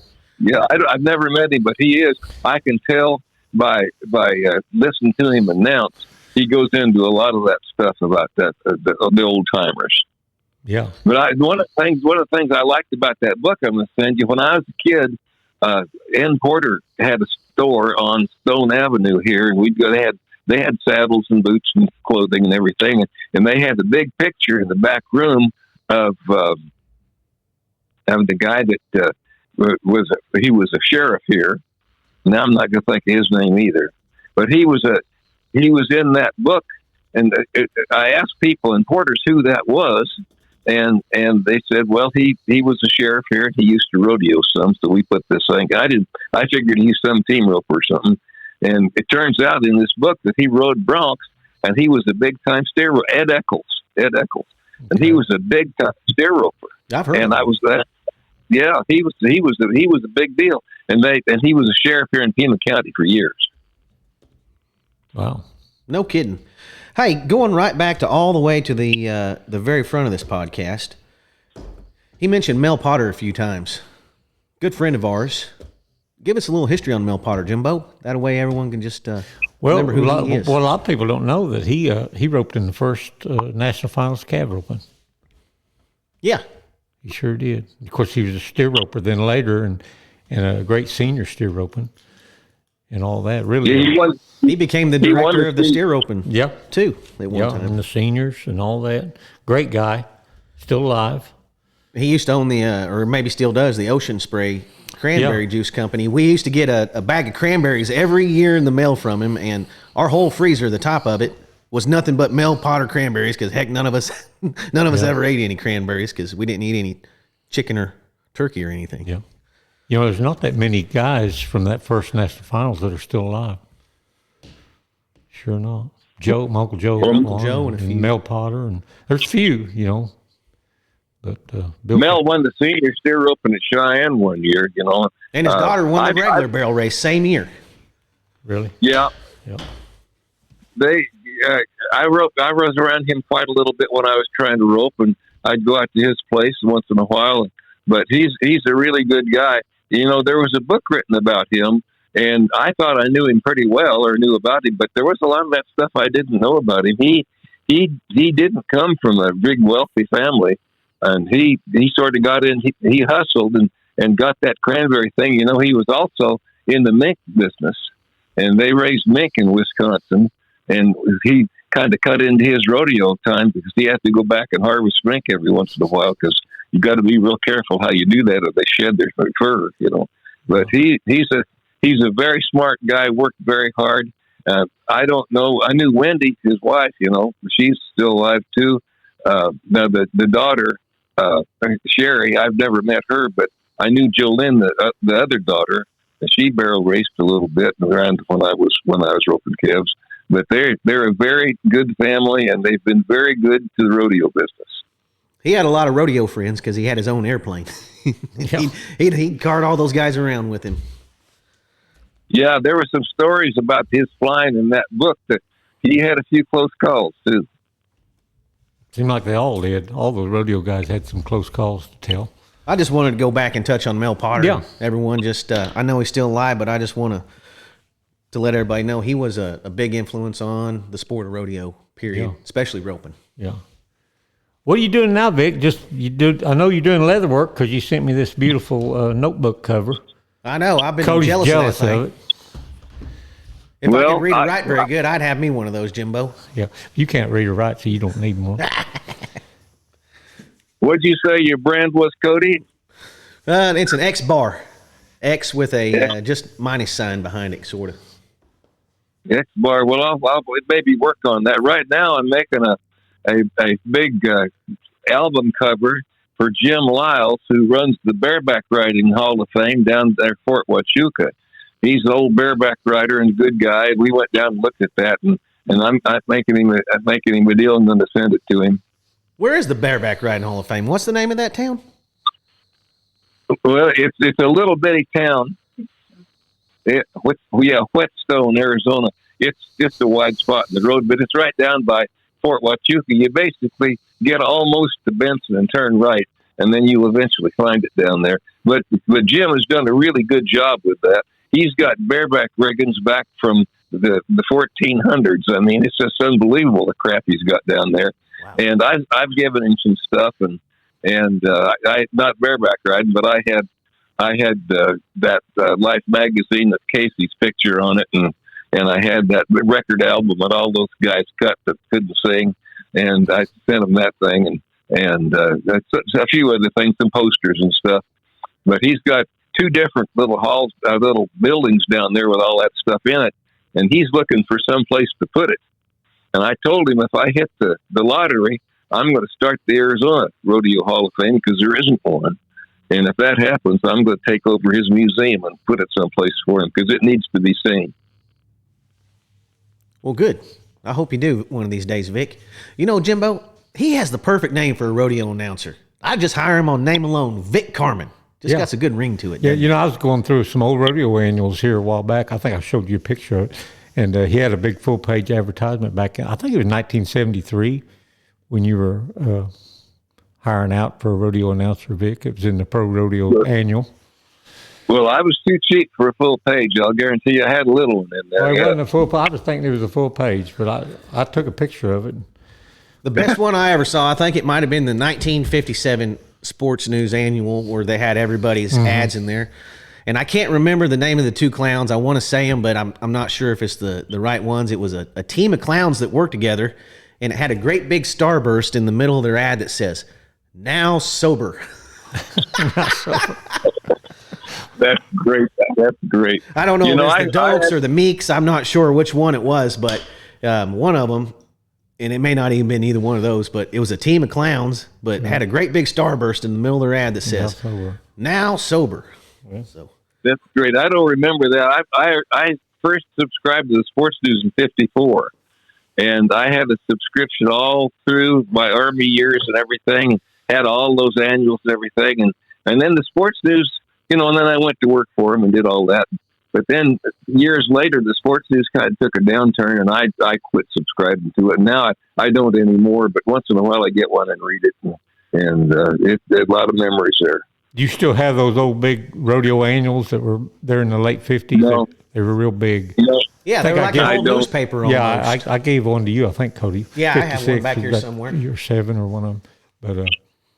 Yeah, I've never met him, but he is. I can tell by listening to him announce. He goes into a lot of that stuff about that the old timers. Yeah. But one of the things I liked about that book I'm going to send you. When I was a kid, N. Porter had a store on Stone Avenue here, and they had saddles and boots and clothing and everything, and they had the big picture in the back room of the guy that was a sheriff here. Now I'm not going to think of his name either, but he was in that book, and I asked people in Porter's who that was, and they said, well, he was a sheriff here, and he used to rodeo some, so we put this thing. I figured he's some team roper or something, and it turns out in this book that he rode broncs, and he was a big time steer roper. Ed Eccles, and he was a big time steer roper. I've heard. And I was that. Yeah, he was a big deal, and he was a sheriff here in Pima County for years. Wow. No kidding. Hey, going right back to all the way to the very front of this podcast, he mentioned Mel Potter a few times. Good friend of ours. Give us a little history on Mel Potter, Jimbo. That way everyone can just remember who he is. Well, a lot of people don't know that he roped in the first National Finals calf roping. Yeah. He sure did. Of course, he was a steer roper then later and a great senior steer roping and all that. Really, he became the director of the steer roping. Yep. Too at one time. And the seniors and all that. Great guy, still alive. He used to own or maybe still does, the Ocean Spray Cranberry Juice Company. We used to get a bag of cranberries every year in the mail from him, and our whole freezer, the top of it, was nothing but Mel Potter cranberries, because heck, none of us ever ate any cranberries because we didn't eat any chicken or turkey or anything. Yeah. There's not that many guys from that first National Finals that are still alive. Sure not. My Uncle Joe. And a few. Mel Potter. And there's a few, But Mel won the senior steer roping at Cheyenne one year, And his daughter won the regular barrel race same year. Really? Yeah. Yeah. I was around him quite a little bit when I was trying to rope, and I'd go out to his place once in a while. But he's a really good guy. You know, there was a book written about him, and I thought I knew him pretty well or knew about him, but there was a lot of that stuff I didn't know about him. He didn't come from a big wealthy family, and he sort of got in. He hustled and got that cranberry thing. You know, he was also in the mink business, and they raised mink in Wisconsin, and he kind of cut into his rodeo time because he had to go back and harvest mink every once in a while because you got to be real careful how you do that or they shed their fur, you know. But he's a very smart guy, worked very hard. I don't know. I knew Wendy, his wife, you know, she's still alive too. Now the daughter, Sherry, I've never met her, but I knew Jolene, the other daughter. She barrel raced a little bit around when I was roping calves. But they're a very good family, and they've been very good to the rodeo business. He had a lot of rodeo friends because he had his own airplane. He'd cart all those guys around with him. Yeah, there were some stories about his flying in that book that he had a few close calls too. Seemed like they all did. All the rodeo guys had some close calls to tell. I just wanted to go back and touch on Mel Potter. Yeah. Everyone just, I know he's still alive, but I just want to let everybody know he was a big influence on the sport of rodeo, period, especially roping. Yeah. What are you doing now, Vic? I know you're doing leather work because you sent me this beautiful notebook cover. I know. I've been Cody's jealous of it. If I could read or write very good, I'd have me one of those, Jimbo. Yeah. You can't read or write, so you don't need one. What'd you say your brand was, Cody? It's an X bar. X with a just minus sign behind it, sort of. X bar. Well, I'll maybe work on that. Right now, I'm making a big album cover for Jim Lyles, who runs the Bareback Riding Hall of Fame down there at Fort Huachuca. He's an old bareback rider and a good guy. We went down and looked at that, and I'm making him a deal. I'm going to send it to him. Where is the Bareback Riding Hall of Fame? What's the name of that town? Well, it's a little bitty town. Whetstone, Arizona. It's just a wide spot in the road, but it's right down by Fort Huachuca. You basically get almost to Benson and turn right, and then you'll eventually find it down there. But Jim has done a really good job with that. He's got bareback riggings back from the 1400s. I mean, it's just unbelievable the crap he's got down there. Wow. And I've given him some stuff, and I not bareback riding, but I had that Life magazine with Casey's picture on it, and I had that record album that all those guys cut that couldn't sing, and I sent them that thing, and a few other things, some posters and stuff. But he's got two different little halls, little buildings down there with all that stuff in it, and he's looking for some place to put it. And I told him if I hit the lottery, I'm going to start the Arizona Rodeo Hall of Fame because there isn't one. And if that happens, I'm going to take over his museum and put it someplace for him because it needs to be seen. Well, good. I hope you do one of these days, Vic. You know, Jimbo, he has the perfect name for a rodeo announcer. I'd just hire him on name alone, Vic Carmen. Just got a good ring to it. Yeah, you know, I was going through some old rodeo annuals here a while back. I think I showed you a picture of it. And he had a big full-page advertisement back in, I think it was 1973 when you were hiring out for a rodeo announcer, Vic. It was in the Pro Rodeo Annual. Well, I was too cheap for a full page. I'll guarantee you I had a little one in there. Well, it wasn't a full page. I was thinking it was a full page, but I took a picture of it. The best one I ever saw, I think it might have been the 1957 Sports News Annual where they had everybody's ads in there. And I can't remember the name of the two clowns. I want to say them, but I'm not sure if it's the right ones. It was a team of clowns that worked together, and it had a great big starburst in the middle of their ad that says, "Now sober." That's great. That's great. I don't know if it's the Dokes or the Meeks. I'm not sure which one it was, but one of them, and it may not even been either one of those, but it was a team of clowns, but had a great big starburst in the middle of their ad that says, "Now sober." Yeah. So. That's great. I don't remember that. I first subscribed to the Sports News in '54, and I had a subscription all through my Army years and everything. Had all those annuals and everything, and then the Sports News, you know. And then I went to work for them and did all that. But then years later, the sports news kind of took a downturn, and I quit subscribing to it. Now I don't anymore, but once in a while I get one and read it, and it's a lot of memories there. Do you still have those old big rodeo annuals that were there in the late 50s? No. They were real big. No. Yeah, they were like an old newspaper almost. Yeah, I gave one to you, I think, Cody. Yeah, I have one back here somewhere. You're 7 or one of them. But,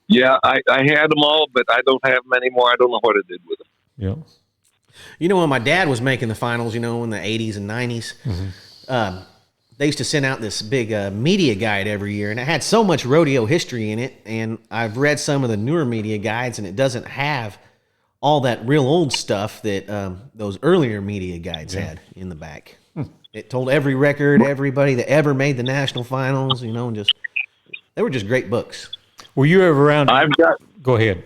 yeah, I had them all, but I don't have them anymore. I don't know what I did with them. yeah. You know, when my dad was making the finals, in the 80s and 90s, they used to send out this big media guide every year, and it had so much rodeo history in it. And I've read some of the newer media guides, and it doesn't have all that real old stuff that those earlier media guides had in the back. It told every record, everybody that ever made the national finals, and just they were just great books. Were you ever around? Go ahead.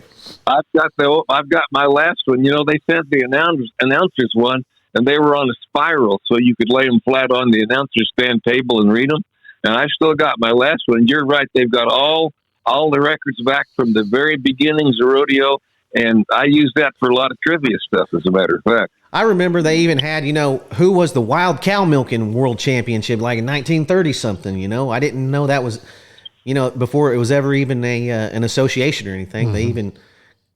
I've got my last one. They sent the announcers one, and they were on a spiral, so you could lay them flat on the announcer stand table and read them. And I still got my last one. You're right; they've got all the records back from the very beginnings of rodeo, and I use that for a lot of trivia stuff. As a matter of fact, I remember they even had, who was the wild cow milking world championship, like in 1930 something. I didn't know that was, before it was ever even an association or anything. They even.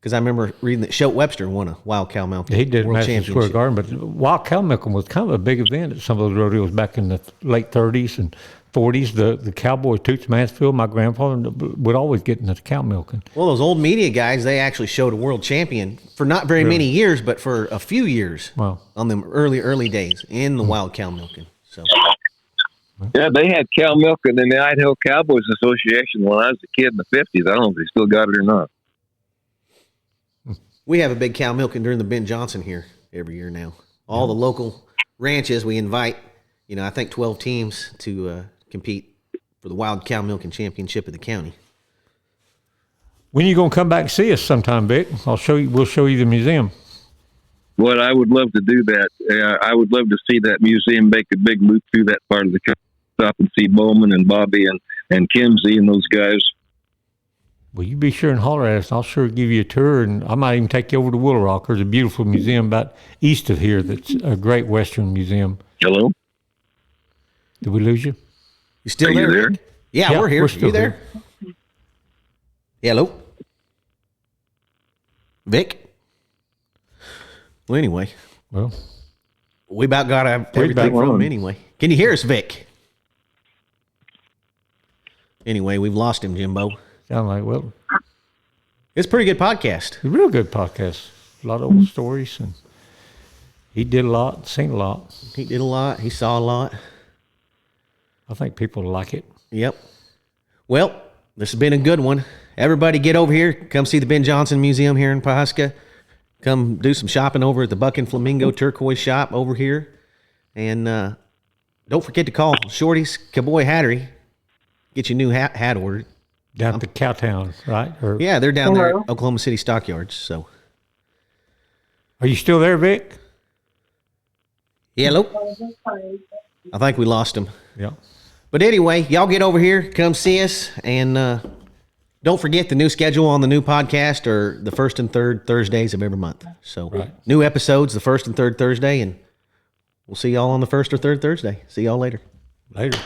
Because I remember reading that Shote Webster won a wild cow milking. He did world Madison Square Garden, but wild cow milking was kind of a big event at some of those rodeos back in the late 30s and 40s. The cowboy Toots Mansfield, my grandfather, would always get into the cow milking. Well, those old media guys, they actually showed a world champion for not very many years, but for a few years. Wow. On them early days in the wild cow milking. So. Yeah, they had cow milking in the Idaho Cowboys Association when I was a kid in the 50s. I don't know if they still got it or not. We have a big cow milking during the Ben Johnson here every year now. All the local ranches, we invite, I think 12 teams to compete for the wild cow milking championship of the county. When are you going to come back and see us sometime, Vic? We'll show you the museum. Well, I would love to do that. I would love to see that museum, make a big loop through that part of the country, stop and see Bowman and Bobby and Kimsey and those guys. Well, you be sure and holler at us. I'll sure give you a tour, and I might even take you over to Willow Rock. There's a beautiful museum about east of here that's a great Western museum. Hello? Did we lose you? You still Are there? you there? Yeah, we're here. We're still you there? Yeah, hello? Vic? Well, anyway. Well, we about got everything from him anyway. Can you hear us, Vic? Anyway, we've lost him, Jimbo. sound like, well, it's a pretty good podcast. It's a real good podcast. A lot of old stories, and he did a lot, seen a lot. He did a lot. He saw a lot. I think people like it. Yep. Well, this has been a good one. Everybody get over here. Come see the Ben Johnson Museum here in Pawhuska. Come do some shopping over at the Buck and Flamingo Turquoise Shop over here. And don't forget to call Shorty's Cowboy Hattery. Get your new hat ordered. Down at the Cowtown, right? Yeah, they're down there at Oklahoma City Stockyards. So, are you still there, Vic? Yeah, hello? I think we lost him. Yeah. But anyway, y'all get over here, come see us, and don't forget the new schedule on the new podcast are the first and third Thursdays of every month. So new episodes the first and third Thursday, and we'll see y'all on the first or third Thursday. See y'all later. Later.